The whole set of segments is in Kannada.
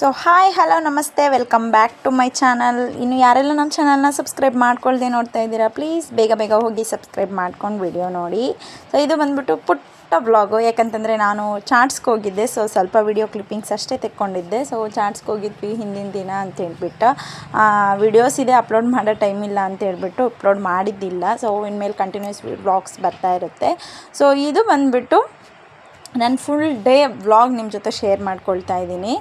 ಸೊ ಹಾಯ್ ಹಲೋ ನಮಸ್ತೆ, welcome back to my channel. ಇನ್ನು ಯಾರೆಲ್ಲ ನಮ್ಮ ಚಾನಲ್ನ ಸಬ್ಸ್ಕ್ರೈಬ್ ಮಾಡ್ಕೊಳ್ದೆ ನೋಡ್ತಾ ಇದ್ದೀರಾ, ಪ್ಲೀಸ್ ಬೇಗ ಬೇಗ ಹೋಗಿ ಸಬ್ಸ್ಕ್ರೈಬ್ ಮಾಡ್ಕೊಂಡು ವಿಡಿಯೋ ನೋಡಿ. ಸೊ ಇದು ಬಂದ್ಬಿಟ್ಟು ಪುಟ್ಟ ವ್ಲಾಗು, ಯಾಕಂತಂದರೆ ನಾನು ಚಾಟ್ಸ್ಗೆ ಹೋಗಿದ್ದೆ. ಸೊ ಸ್ವಲ್ಪ ವಿಡಿಯೋ ಕ್ಲಿಪ್ಪಿಂಗ್ಸ್ ಅಷ್ಟೇ ತೆಕ್ಕೊಂಡಿದ್ದೆ. ಸೊ ಚಾಟ್ಸ್ಗೆ ಹೋಗಿದ್ವಿ ಹಿಂದಿನ ದಿನ ಅಂತ ಹೇಳ್ಬಿಟ್ಟು ವಿಡಿಯೋಸ್ ಇದೆ, ಅಪ್ಲೋಡ್ ಮಾಡೋ ಟೈಮ್ ಇಲ್ಲ ಅಂತ ಹೇಳ್ಬಿಟ್ಟು ಅಪ್ಲೋಡ್ ಮಾಡಿದ್ದಿಲ್ಲ. ಸೊ ಇನ್ಮೇಲೆ ಕಂಟಿನ್ಯೂಸ್ ವ್ಲಾಗ್ಸ್ ಬರ್ತಾ ಇರುತ್ತೆ. ಸೊ ಇದು ಬಂದುಬಿಟ್ಟು ನಾನು ಫುಲ್ ಡೇ ವ್ಲಾಗ್ ನಿಮ್ಮ ಜೊತೆ ಶೇರ್ ಮಾಡ್ಕೊಳ್ತಾ ಇದ್ದೀನಿ.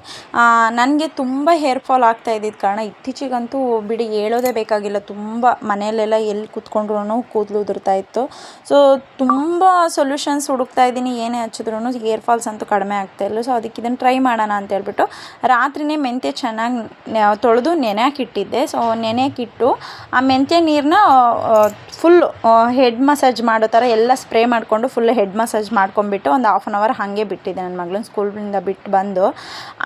ನನಗೆ ತುಂಬ ಹೇರ್ ಫಾಲ್ ಆಗ್ತಾ ಇದ್ದಿದ್ದ ಕಾರಣ ಇತ್ತೀಚೆಗಂತೂ ಬಿಡಿ ಹೇಳೋದೇ ಬೇಕಾಗಿಲ್ಲ, ತುಂಬ ಮನೆಯಲ್ಲೆಲ್ಲ ಎಲ್ಲಿ ಕೂತ್ಕೊಂಡ್ರೂ ಕೂದಲು ಉದುರ್ತಾ ಇತ್ತು. ಸೊ ತುಂಬ ಸೊಲ್ಯೂಷನ್ಸ್ ಹುಡುಕ್ತಾ ಇದ್ದೀನಿ, ಏನೇ ಹಚ್ಚಿದ್ರೂ ಹೇರ್ ಫಾಲ್ಸ್ ಅಂತೂ ಕಡಿಮೆ ಆಗ್ತಾಯಿಲ್ಲ. ಸೊ ಅದಕ್ಕೆ ಇದನ್ನು ಟ್ರೈ ಮಾಡೋಣ ಅಂತ ಹೇಳ್ಬಿಟ್ಟು ರಾತ್ರಿಯೇ ಮೆಂತ್ಯ ಚೆನ್ನಾಗಿ ತೊಳೆದು ನೆನೆಯಾಕಿಟ್ಟಿದ್ದೆ. ಸೊ ನೆನೆಯಾಕಿಟ್ಟು ಆ ಮೆಂತ್ಯ ನೀರನ್ನ ಫುಲ್ ಹೆಡ್ ಮಸಾಜ್ ಮಾಡೋ ಥರ ಎಲ್ಲ ಸ್ಪ್ರೇ ಮಾಡಿಕೊಂಡು ಫುಲ್ ಹೆಡ್ ಮಸಾಜ್ ಮಾಡ್ಕೊಂಬಿಟ್ಟು ಒಂದು ಹಾಫ್ ಆನ್ ಅವರ್ ಹಾಗೆ ಬಿಟ್ಟಿದ್ದೆ. ನನ್ನ ಮಗಳನ್ನ ಸ್ಕೂಲಿಂದ ಬಿಟ್ಟು ಬಂದು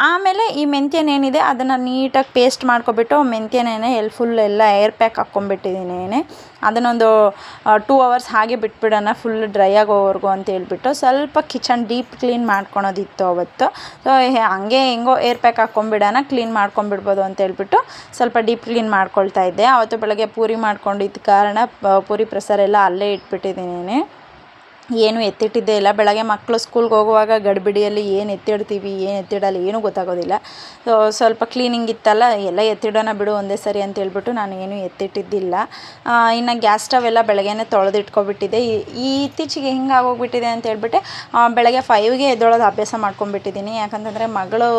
ಆಮೇಲೆ ಈ ಮೆಂತ್ಯನೇನಿದೆ ಅದನ್ನು ನೀಟಾಗಿ ಪೇಸ್ಟ್ ಮಾಡ್ಕೊಬಿಟ್ಟು ಮೆಂತ್ಯನೇ ಫುಲ್ ಎಲ್ಲ ಏರ್ ಪ್ಯಾಕ್ ಹಾಕ್ಕೊಂಬಿಟ್ಟಿದ್ದೀನಿ. ಅದನ್ನೊಂದು 2 ಅವರ್ಸ್ ಹಾಗೆ ಬಿಟ್ಬಿಡೋಣ ಫುಲ್ ಡ್ರೈ ಆಗೋವರೆಗೂ ಅಂತ ಹೇಳ್ಬಿಟ್ಟು. ಸ್ವಲ್ಪ ಕಿಚನ್ ಡೀಪ್ ಕ್ಲೀನ್ ಮಾಡ್ಕೊಳೋದಿತ್ತು ಅವತ್ತು. ಸೊ ಹಂಗೆ ಹೆಂಗೋ ಏರ್ ಪ್ಯಾಕ್ ಹಾಕ್ಕೊಂಬಿಡೋಣ, ಕ್ಲೀನ್ ಮಾಡ್ಕೊಂಬಿಡ್ಬೋದು ಅಂತ ಹೇಳ್ಬಿಟ್ಟು ಸ್ವಲ್ಪ ಡೀಪ್ ಕ್ಲೀನ್ ಮಾಡ್ಕೊಳ್ತಾ ಇದ್ದೆ. ಅವತ್ತು ಬೆಳಗ್ಗೆ ಪೂರಿ ಮಾಡ್ಕೊಂಡಿದ್ದ ಕಾರಣ ಪೂರಿ ಪ್ರೆಸರೆಲ್ಲ ಅಲ್ಲೇ ಇಟ್ಬಿಟ್ಟಿದ್ದೀನಿ, ಏನು ಎತ್ತಿಟ್ಟಿದ್ದೇ ಇಲ್ಲ. ಬೆಳಗ್ಗೆ ಮಕ್ಕಳು ಸ್ಕೂಲ್ಗೆ ಹೋಗುವಾಗ ಗಡಿಬಿಡಿಯಲ್ಲಿ ಏನು ಎತ್ತಿಡ್ತೀವಿ ಏನು ಎತ್ತಿಡಲ್ಲ ಏನೂ ಗೊತ್ತಾಗೋದಿಲ್ಲ. ಸ್ವಲ್ಪ ಕ್ಲೀನಿಂಗ್ ಇತ್ತಲ್ಲ, ಎಲ್ಲ ಎತ್ತಿಡೋಣ ಬಿಡು ಒಂದೇ ಸರಿ ಅಂತ ಹೇಳ್ಬಿಟ್ಟು ನಾನು ಏನೂ ಎತ್ತಿಟ್ಟಿದ್ದಿಲ್ಲ. ಇನ್ನು ಗ್ಯಾಸ್ ಸ್ಟವ್ ಎಲ್ಲ ಬೆಳಗ್ಗೆನೇ ತೊಳೆದಿಟ್ಕೊಬಿಟ್ಟಿದ್ದೆ. ಇತ್ತೀಚೆಗೆ ಹಿಂಗೆ ಆಗೋಗ್ಬಿಟ್ಟಿದೆ ಅಂತ ಹೇಳ್ಬಿಟ್ಟು ಬೆಳಗ್ಗೆ 5ಗೆ ಎದ್ದೊಳೋದು ಅಭ್ಯಾಸ ಮಾಡ್ಕೊಂಬಿಟ್ಟಿದ್ದೀನಿ. ಯಾಕಂತಂದರೆ ಮಗಳು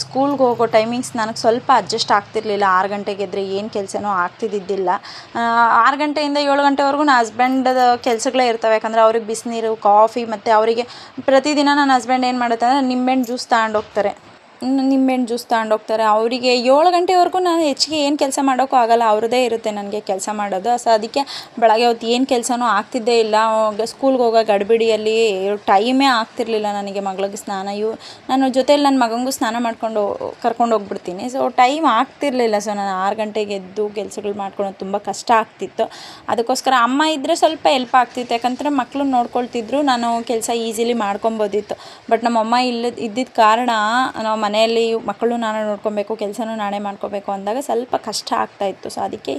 ಸ್ಕೂಲ್ಗೆ ಹೋಗೋ ಟೈಮಿಂಗ್ಸ್ ನನಗೆ ಸ್ವಲ್ಪ ಅಡ್ಜಸ್ಟ್ ಆಗ್ತಿರ್ಲಿಲ್ಲ. 6 ಗಂಟೆಗೆ ಎದ್ದರೆ ಏನು ಕೆಲಸನೂ ಆಗ್ತಿದ್ದಿದ್ದಿಲ್ಲ. 6 ಗಂಟೆಯಿಂದ 7 ಗಂಟೆವರೆಗೂ ನನ್ನ ಹಸ್ಬೆಂಡದ ಕೆಲಸಗಳೇ ಇರ್ತವೆ. ಯಾಕಂದರೆ ಅವ್ರಿಗೆ ಬಿಸಿನೀರು ಕಾಫಿ ಮತ್ತು ಅವರಿಗೆ ಪ್ರತಿದಿನ ನನ್ನ ಹಸ್ಬೆಂಡ್ ಏನು ಮಾಡುತ್ತೆ ಅಂದರೆ ನಿಂಬೆಹಣ್ಣು ಜ್ಯೂಸ್ ತಗೊಂಡೋಗ್ತಾರೆ. ಅವರಿಗೆ 7 ಗಂಟೆವರೆಗೂ ನಾನು ಹೆಚ್ಚಿಗೆ ಏನು ಕೆಲಸ ಮಾಡೋಕ್ಕೂ ಆಗೋಲ್ಲ, ಅವ್ರದ್ದೇ ಇರುತ್ತೆ ನನಗೆ ಕೆಲಸ ಮಾಡೋದು. ಸೊ ಅದಕ್ಕೆ ಬೆಳಗ್ಗೆ ಹೊತ್ತು ಏನು ಕೆಲಸನೂ ಆಗ್ತಿದ್ದೇ ಇಲ್ಲ. ಸ್ಕೂಲ್ಗೆ ಹೋಗೋ ಗಡಿಬಿಡಿಯಲ್ಲಿ ಟೈಮೇ ಆಗ್ತಿರ್ಲಿಲ್ಲ ನನಗೆ. ಮಗಳಿಗೆ ನಾನು ಜೊತೆಯಲ್ಲಿ ನನ್ನ ಮಗನಿಗೂ ಸ್ನಾನ ಮಾಡ್ಕೊಂಡು ಕರ್ಕೊಂಡು ಹೋಗ್ಬಿಡ್ತೀನಿ. ಸೊ ಟೈಮ್ ಆಗ್ತಿರ್ಲಿಲ್ಲ. ಸೊ ನಾನು 6 ಗಂಟೆಗೆ ಎದ್ದು ಕೆಲಸಗಳು ಮಾಡ್ಕೊಳ್ಳೋದು ತುಂಬ ಕಷ್ಟ ಆಗ್ತಿತ್ತು. ಅದಕ್ಕೋಸ್ಕರ ಅಮ್ಮ ಇದ್ದರೆ ಸ್ವಲ್ಪ ಹೆಲ್ಪ್ ಆಗ್ತಿತ್ತು, ಯಾಕಂದರೆ ಮಕ್ಕಳು ನೋಡ್ಕೊಳ್ತಿದ್ರು, ನಾನು ಕೆಲಸ ಈಸಿಲಿ ಮಾಡ್ಕೊಬೋದಿತ್ತು. ಬಟ್ ನಮ್ಮಮ್ಮ ಇದ್ದಿದ್ದ ಕಾರಣ ನಾವು ಮನೆಯಲ್ಲಿ ಮಕ್ಕಳು ನಾನು ನೋಡ್ಕೊಬೇಕು, ಕೆಲಸನೂ ನಾನೇ ಮಾಡ್ಕೋಬೇಕು ಅಂದಾಗ ಸ್ವಲ್ಪ ಕಷ್ಟ ಆಗ್ತಾಯಿತ್ತು. ಸೊ ಅದಕ್ಕೆ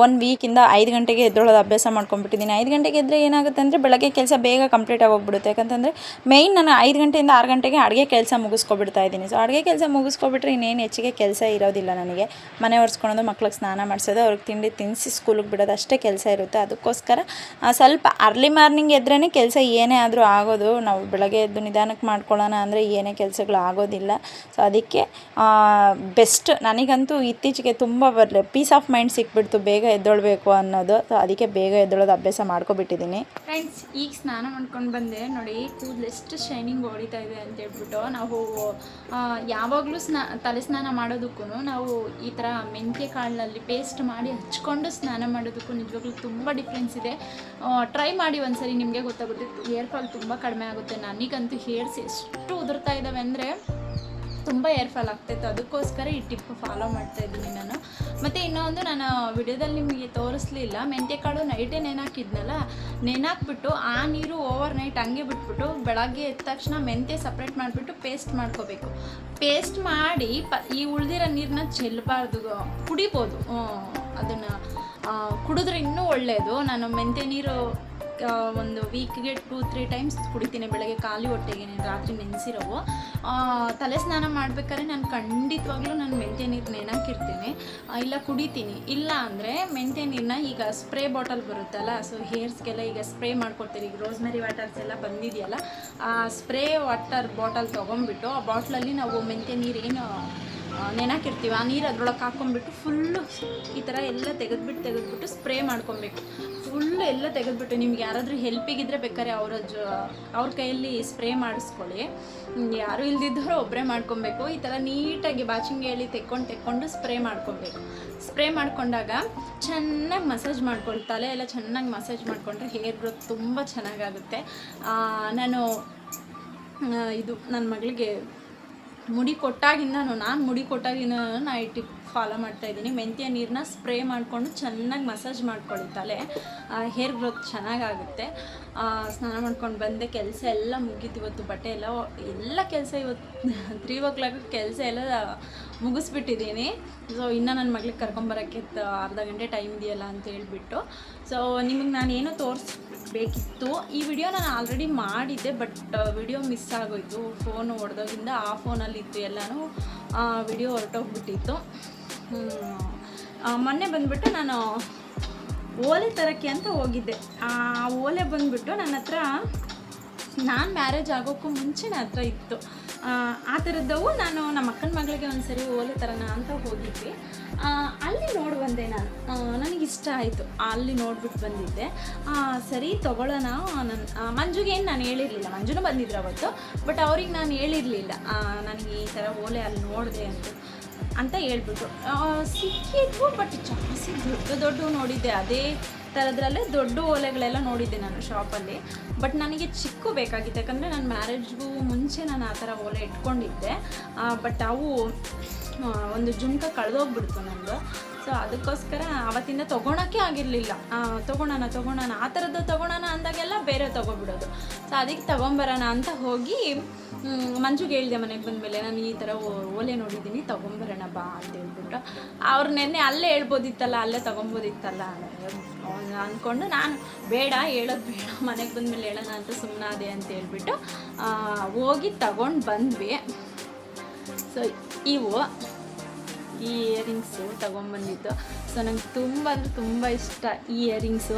1 ವೀಕಿಂದ 5 ಗಂಟೆಗೆ ಎದ್ದೊಳೋದು ಅಭ್ಯಾಸ ಮಾಡ್ಕೊಂಡ್ಬಿಟ್ಟಿದ್ದೀನಿ. 5 ಗಂಟೆಗೆ ಎದ್ದರೆ ಏನಾಗುತ್ತೆ ಅಂದರೆ ಬೆಳಗ್ಗೆ ಕೆಲಸ ಬೇಗ ಕಂಪ್ಲೀಟ್ ಆಗೋಗ್ಬಿಡುತ್ತೆ. ಯಾಕಂತಂದರೆ ಮೇಯ್ನ್ ನಾನು 5 ಗಂಟೆಯಿಂದ 6 ಗಂಟೆಗೆ ಅಡುಗೆ ಕೆಲಸ ಮುಗಿಸ್ಕೊಬಿಡ್ತಾ ಇದ್ದೀನಿ. ಸೊ ಅಡುಗೆ ಕೆಲಸ ಮುಗಿಸ್ಕೊಬಿಟ್ರೆ ಇನ್ನೇನು ಹೆಚ್ಚಿಗೆ ಕೆಲಸ ಇರೋದಿಲ್ಲ ನನಗೆ. ಮನೆ ಒರೆಸ್ಕೊಳೋದು, ಮಕ್ಳಿಗೆ ಸ್ನಾನ ಮಾಡಿಸೋದು, ಅವ್ರಿಗೆ ತಿಂಡಿ ತಿನ್ನಿಸಿ ಸ್ಕೂಲಿಗೆ ಬಿಡೋದು ಅಷ್ಟೇ ಕೆಲಸ ಇರುತ್ತೆ. ಅದಕ್ಕೋಸ್ಕರ ಸ್ವಲ್ಪ ಅರ್ಲಿ ಮಾರ್ನಿಂಗ್ ಎದ್ರೇ ಕೆಲಸ ಏನೇ ಆದರೂ ಆಗೋದು. ನಾವು ಬೆಳಗ್ಗೆ ಎದ್ದು ನಿಧಾನಕ್ಕೆ ಮಾಡ್ಕೊಳ್ಳೋಣ ಅಂದರೆ ಏನೇ ಕೆಲಸಗಳು ಆಗೋದಿಲ್ಲ. ಸೊ ಅದಕ್ಕೆ ಬೆಸ್ಟ್ ನನಗಂತೂ ಇತ್ತೀಚೆಗೆ ತುಂಬ ಪೀಸ್ ಆಫ್ ಮೈಂಡ್ ಸಿಕ್ಬಿಡ್ತು ಬೇಗ ಎದ್ದೊಳ್ಬೇಕು ಅನ್ನೋದು. ಸೊ ಅದಕ್ಕೆ ಬೇಗ ಎದ್ದೊಳೋದು ಅಭ್ಯಾಸ ಮಾಡ್ಕೊಬಿಟ್ಟಿದ್ದೀನಿ. ಫ್ರೆಂಡ್ಸ್, ಈಗ ಸ್ನಾನ ಮಾಡ್ಕೊಂಡು ಬಂದೆ ನೋಡಿ, ಕೂದಲು ಎಷ್ಟು ಶೈನಿಂಗ್ ಹೊಡಿತಾ ಇದೆ ಅಂತ ಹೇಳ್ಬಿಟ್ಟು. ನಾವು ಯಾವಾಗಲೂ ತಲೆ ಸ್ನಾನ ಮಾಡೋದಕ್ಕೂ ನಾವು ಈ ಥರ ಮೆಂತ್ಯ ಕಾಳಿನಲ್ಲಿ ಪೇಸ್ಟ್ ಮಾಡಿ ಹಚ್ಕೊಂಡು ಸ್ನಾನ ಮಾಡೋದಕ್ಕೂ ನಿಜವಾಗ್ಲೂ ತುಂಬ ಡಿಫ್ರೆನ್ಸ್ ಇದೆ. ಟ್ರೈ ಮಾಡಿ ಒಂದ್ಸರಿ, ನಿಮಗೆ ಗೊತ್ತಾಗುತ್ತೆ. ಹೇರ್ ಫಾಲ್ ತುಂಬ ಕಡಿಮೆ ಆಗುತ್ತೆ. ನನಗಂತೂ ಹೇರ್ಸ್ ಎಷ್ಟು ಉದುರ್ತಾ ಇದ್ದಾವೆ ಅಂದರೆ ತುಂಬ ಹೇರ್ ಫಾಲ್ ಆಗ್ತಾಯಿತ್ತು. ಅದಕ್ಕೋಸ್ಕರ ಈ ಟಿಪ್ ಫಾಲೋ ಮಾಡ್ತಾಯಿದ್ದೀನಿ ನಾನು. ಮತ್ತು ಇನ್ನೊಂದು, ನಾನು ವಿಡಿಯೋದಲ್ಲಿ ನಿಮಗೆ ತೋರಿಸ್ಲಿಲ್ಲ, ಮೆಂತ್ಯಕಾಳು ನೈಟೇ ನೆನಾಕ್ಬಿಟ್ಟು ಆ ನೀರು ಓವರ್ ನೈಟ್ ಹಂಗೆ ಬಿಟ್ಬಿಟ್ಟು ಬೆಳಗ್ಗೆ ಎದ್ದ ತಕ್ಷಣ ಮೆಂತ್ಯ ಸಪ್ರೇಟ್ ಮಾಡಿಬಿಟ್ಟು ಪೇಸ್ಟ್ ಮಾಡ್ಕೋಬೇಕು. ಪೇಸ್ಟ್ ಮಾಡಿ ಈ ಉಳಿದಿರೋ ನೀರನ್ನ ಚೆಲ್ಲಬಾರ್ದು, ಕುಡಿಬೋದು. ಅದನ್ನು ಕುಡಿದ್ರೆ ಇನ್ನೂ ಒಳ್ಳೆಯದು. ನಾನು ಮೆಂತ್ಯ ನೀರು ಒಂದು ವೀಕ್ಗೆ 2-3 ಟೈಮ್ಸ್ ಕುಡಿತೀನಿ, ಬೆಳಗ್ಗೆ ಖಾಲಿ ಹೊಟ್ಟೆಗೆ ರಾತ್ರಿ ನೆನೆಸಿರೋವು. ತಲೆ ಸ್ನಾನ ಮಾಡ್ಬೇಕಾದ್ರೆ ನಾನು ಖಂಡಿತವಾಗ್ಲೂ ನಾನು ಮೆಂತ್ಯ ನೀರು ನೆನಾಕಿರ್ತೀನಿ, ಇಲ್ಲ ಕುಡಿತೀನಿ. ಇಲ್ಲ ಅಂದರೆ ಮೆಂತ್ಯ ನೀರನ್ನ ಈಗ ಸ್ಪ್ರೇ ಬಾಟಲ್ ಬರುತ್ತಲ್ಲ, ಸೊ ಹೇರ್ಸ್ಗೆಲ್ಲ ಈಗ ಸ್ಪ್ರೇ ಮಾಡ್ಕೊಡ್ತೀರಿ. ಈಗ ರೋಸ್ಮೆರಿ ವಾಟರ್ಸ್ ಎಲ್ಲ ಬಂದಿದೆಯಲ್ಲ, ಆ ಸ್ಪ್ರೇ ವಾಟರ್ ಬಾಟಲ್ ತೊಗೊಂಡ್ಬಿಟ್ಟು ಆ ಬಾಟ್ಲಲ್ಲಿ ನಾವು ಮೆಂತ್ಯ ನೀರು ಏನು ನೆನಾಕಿರ್ತೀವಿ ಆ ನೀರು ಅದ್ರೊಳಗೆ ಹಾಕ್ಕೊಂಡ್ಬಿಟ್ಟು ಫುಲ್ಲು ಈ ಥರ ಎಲ್ಲ ತೆಗೆದ್ಬಿಟ್ಟು ಸ್ಪ್ರೇ ಮಾಡ್ಕೊಬೇಕು. ಫುಲ್ಲು ಎಲ್ಲ ತೆಗೆದ್ಬಿಟ್ಟು, ನಿಮ್ಗೆ ಯಾರಾದರೂ ಹೆಲ್ಪಿಗಿದ್ರೆ ಬೇಕಾದ್ರೆ ಅವ್ರ ಕೈಯಲ್ಲಿ ಸ್ಪ್ರೇ ಮಾಡಿಸ್ಕೊಳ್ಳಿ. ಯಾರೂ ಇಲ್ದಿದ್ದವರು ಒಬ್ಬರೇ ಮಾಡ್ಕೊಬೇಕು. ಈ ಥರ ನೀಟಾಗಿ ಬಾಚಿಂಗೆಯಲ್ಲಿ ತೆಕ್ಕೊಂಡು ಸ್ಪ್ರೇ ಮಾಡ್ಕೊಬೇಕು. ಸ್ಪ್ರೇ ಮಾಡ್ಕೊಂಡಾಗ ಚೆನ್ನಾಗಿ ಮಸಾಜ್ ಮಾಡ್ಕೊಳ್ಳಿ, ತಲೆ ಎಲ್ಲ ಚೆನ್ನಾಗಿ ಮಸಾಜ್ ಮಾಡಿಕೊಂಡ್ರೆ ಹೇರ್ ಗ್ರೋತ್ ತುಂಬ ಚೆನ್ನಾಗಾಗುತ್ತೆ. ನಾನು ಇದು ನನ್ನ ಮಗಳಿಗೆ ಮುಡಿ ಕೊಟ್ಟಾಗಿಂದ ನಾನು ಈ ಟಿಪ್ ಫಾಲೋ ಮಾಡ್ತಾಯಿದ್ದೀನಿ. ಮೆಂತ್ಯ ನೀರನ್ನ ಸ್ಪ್ರೇ ಮಾಡಿಕೊಂಡು ಚೆನ್ನಾಗಿ ಮಸಾಜ್ ಮಾಡ್ಕೊಳ್ಳಿ ತಲೆ, ಹೇರ್ ಗ್ರೋತ್ ಚೆನ್ನಾಗಾಗುತ್ತೆ. ಸ್ನಾನ ಮಾಡ್ಕೊಂಡು ಬಂದೆ, ಕೆಲಸ ಎಲ್ಲ ಮುಗೀತು. ಇವತ್ತು ಬಟ್ಟೆ ಎಲ್ಲ ಕೆಲಸ ಇವತ್ತು 3 ಕೆಲಸ ಎಲ್ಲ ಮುಗಿಸ್ಬಿಟ್ಟಿದ್ದೀನಿ. ಸೊ ಇನ್ನು ನನ್ನ ಮಗಳಿಗೆ ಕರ್ಕೊಂಬರೋಕ್ಕೆ ಅರ್ಧ ಗಂಟೆ ಟೈಮ್ ಇದೆಯಲ್ಲ ಅಂತ ಹೇಳ್ಬಿಟ್ಟು, ಸೊ ನಿಮಗೆ ನಾನೇನೋ ತೋರಿಸ್ಬೇಕಿತ್ತು. ಈ ವಿಡಿಯೋ ನಾನು ಆಲ್ರೆಡಿ ಮಾಡಿದ್ದೆ, ಬಟ್ ವಿಡಿಯೋ ಮಿಸ್ ಆಗೋಯಿತು. ಫೋನು ಹೊಡೆದೋಗಿಂದ ಆ ಫೋನಲ್ಲಿತ್ತು ಎಲ್ಲನೂ, ವಿಡಿಯೋ ಹೊರಟೋಗ್ಬಿಟ್ಟಿತ್ತು. ಮೊನ್ನೆ ಬಂದುಬಿಟ್ಟು ನಾನು ಓಲೆ ತರೋಕ್ಕೆ ಅಂತ ಹೋಗಿದ್ದೆ. ಆ ಓಲೆ ಬಂದುಬಿಟ್ಟು ನನ್ನ ಹತ್ರ ನಾನು ಮ್ಯಾರೇಜ್ ಆಗೋಕ್ಕೂ ಮುಂಚೆ ನನ್ನ ಹತ್ರ ಇತ್ತು. ಆ ಥರದ್ದವು ನಾನು ನಮ್ಮ ಅಕ್ಕನ ಮಗಳಿಗೆ ಒಂದು ಸರಿ ಓಲೆ ತರೋಣ ಅಂತ ಹೋಗಿದ್ವಿ. ಅಲ್ಲಿ ನೋಡಿ ಬಂದೆ ನಾನು, ನನಗಿಷ್ಟ ಆಯಿತು. ಅಲ್ಲಿ ನೋಡ್ಬಿಟ್ಟು ಬಂದಿದ್ದೆ. ಸರಿ ತೊಗೊಳ್ಳೋಣ. ಮಂಜುಗೆ ಏನು ನಾನು ಹೇಳಿರಲಿಲ್ಲ, ಮಂಜುನೂ ಬಂದಿದ್ರು ಅವತ್ತು, ಬಟ್ ಅವ್ರಿಗೆ ನಾನು ಹೇಳಿರಲಿಲ್ಲ ನನಗೆ ಈ ಥರ ಓಲೆ ಅಲ್ಲಿ ನೋಡಿದೆ ಅಂತ ಹೇಳ್ಬಿಟ್ಟು. ಸಿಕ್ಕಿದ್ವು, ಬಟ್ ಜಾಸ್ತಿ ದೊಡ್ಡ ನೋಡಿದ್ದೆ. ಅದೇ ಥರದ್ರಲ್ಲೇ ದೊಡ್ಡ ಓಲೆಗಳೆಲ್ಲ ನೋಡಿದ್ದೆ ನಾನು ಶಾಪಲ್ಲಿ. ಬಟ್ ನನಗೆ ಚಿಕ್ಕ ಬೇಕಾಗಿತ್ತು, ಯಾಕಂದರೆ ನಾನು ಮ್ಯಾರೇಜ್ಗೂ ಮುಂಚೆ ನಾನು ಆ ಥರ ಓಲೆ ಇಟ್ಕೊಂಡಿದ್ದೆ. ಬಟ್ ಅವು ಒಂದು ಜುಮ್ಕ ಕಳೆದೋಗ್ಬಿಡ್ತು ನಂದು. ಸೊ ಅದಕ್ಕೋಸ್ಕರ ಅವತ್ತಿಂದ ತೊಗೊಳಕ್ಕೆ ಆಗಿರಲಿಲ್ಲ. ತೊಗೊಳೋಣ ಆ ಥರದ್ದು ತೊಗೊಳೋಣ ಅಂದಾಗೆಲ್ಲ ಬೇರೆ ತೊಗೊಬಿಡೋದು. ಸೊ ಅದಕ್ಕೆ ತೊಗೊಂಬರೋಣ ಅಂತ ಹೋಗಿ ಮಂಜುಗೆ ಹೇಳಿದೆ ಮನೆಗೆ ಬಂದಮೇಲೆ, ನಾನು ಈ ಥರ ಓಲೆ ನೋಡಿದ್ದೀನಿ, ತೊಗೊಂಬರೋಣ ಬಾ ಅಂತ ಹೇಳ್ಬಿಟ್ಟು. ಅವ್ರು ನೆನ್ನೆ ಅಲ್ಲೇ ಹೇಳ್ಬೋದಿತ್ತಲ್ಲ, ಅಲ್ಲೇ ತೊಗೊಬೋದಿತ್ತಲ್ಲ ಅಂದ್ಕೊಂಡು ನಾನು ಬೇಡ, ಹೇಳೋದು ಬೇಡ, ಮನೆಗೆ ಬಂದಮೇಲೆ ಹೇಳೋಣ ಅಂತ ಸುಮ್ಮನಾದೆ ಅಂತ ಹೇಳ್ಬಿಟ್ಟು ಹೋಗಿ ತಗೊಂಡು ಬಂದ್ವಿ. ಸೊ ಇವು ಈ ಇಯರಿಂಗ್ಸು ತೊಗೊಂಬಂದಿದ್ದು. ಸೊ ನಂಗೆ ತುಂಬ ಅಂದರೆ ತುಂಬ ಇಷ್ಟ ಈ ಇಯರಿಂಗ್ಸು.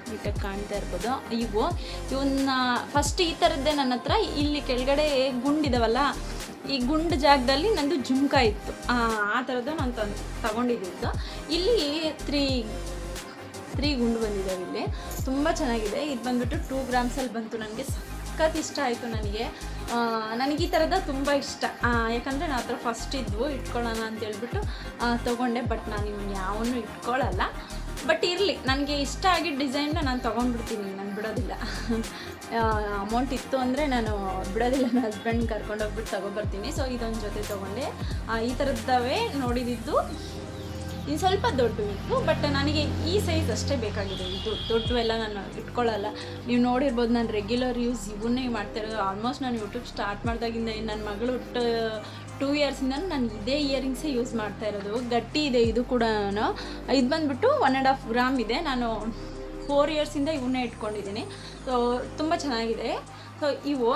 ನೀಟಾಗಿ ಕಾಣ್ತಾ ಇರ್ಬೋದು. ಇವನ್ನ ಫಸ್ಟ್ ಈ ಥರದ್ದೇ ನನ್ನ ಹತ್ರ. ಇಲ್ಲಿ ಕೆಳಗಡೆ ಗುಂಡಿದಾವಲ್ಲ, ಈ ಗುಂಡು ಜಾಗದಲ್ಲಿ ನಂದು ಜುಮ್ಕ ಇತ್ತು. ಆ ಥರದ್ದು ನಾನು ತಗೊಂಡಿದ್ದು. ಇಲ್ಲಿ ತ್ರೀ ಗುಂಡು ಬಂದಿದ್ದಾವೆ. ಇಲ್ಲಿ ತುಂಬ ಚೆನ್ನಾಗಿದೆ. ಇದು ಬಂದುಬಿಟ್ಟು 2 ಗ್ರಾಮ್ಸಲ್ಲಿ ಬಂತು. ನನಗೆ ಸಖತ್ ಇಷ್ಟ ಆಯಿತು. ನನಗೆ ಈ ಥರದ ತುಂಬ ಇಷ್ಟ. ಯಾಕಂದರೆ ನನ್ನ ಹತ್ರ ಫಸ್ಟ್ ಇದ್ವು, ಇಟ್ಕೊಳ್ಳೋಣ ಅಂತೇಳ್ಬಿಟ್ಟು ತೊಗೊಂಡೆ. ಬಟ್ ನಾನು ಇನ್ನು ಯಾವನ್ನೂ ಇಟ್ಕೊಳ್ಳಲ್ಲ. ಬಟ್ ಇರಲಿ, ನನಗೆ ಇಷ್ಟ ಆಗಿದ್ದ ಡಿಸೈನ್ನ ನಾನು ತೊಗೊಂಡ್ಬಿಡ್ತೀನಿ, ನಾನು ಬಿಡೋದಿಲ್ಲ. ಅಮೌಂಟ್ ಇತ್ತು ಅಂದರೆ ನಾನು ಬಿಡೋದಿಲ್ಲ, ನನ್ನ ಹಸ್ಬೆಂಡ್ ಕರ್ಕೊಂಡೋಗ್ಬಿಟ್ಟು ತೊಗೊಬರ್ತೀನಿ. ಸೊ ಇದೊಂದು ಜೊತೆ ತೊಗೊಂಡೆ. ಈ ಥರದ್ದವೇ ನೋಡಿದ್ದು. ಇನ್ನು ಸ್ವಲ್ಪ ದೊಡ್ಡವಿತ್ತು, ಬಟ್ ನನಗೆ ಈ ಸೈಜ್ ಅಷ್ಟೇ ಬೇಕಾಗಿದೆ. ಇದು ದೊಡ್ಡವೆಲ್ಲ ನಾನು ಇಟ್ಕೊಳ್ಳಲ್ಲ. ನೀವು ನೋಡಿರ್ಬೋದು, ನಾನು ರೆಗ್ಯುಲರ್ ಯೂಸ್ ಇವನ್ನೇ ಮಾಡ್ತಾಯಿರೋದು. ಆಲ್ಮೋಸ್ಟ್ ನಾನು ಯೂಟ್ಯೂಬ್ ಸ್ಟಾರ್ಟ್ ಮಾಡಿದಾಗಿಂದ ನನ್ನ ಮಗಳು 2 ಇಯರ್ಸಿಂದ ನಾನು ಇದೇ ಇಯರಿಂಗ್ಸೇ ಯೂಸ್ ಮಾಡ್ತಾ ಇರೋದು. ಗಟ್ಟಿ ಇದೆ ಇದು ಕೂಡ. ಇದು ಬಂದುಬಿಟ್ಟು 1.5 ಗ್ರಾಮ್ ಇದೆ. ನಾನು 4 ಇಯರ್ಸಿಂದ ಇವನ್ನೇ ಇಟ್ಕೊಂಡಿದ್ದೀನಿ. ಸೊ ತುಂಬ ಚೆನ್ನಾಗಿದೆ. ಸೊ ಇವು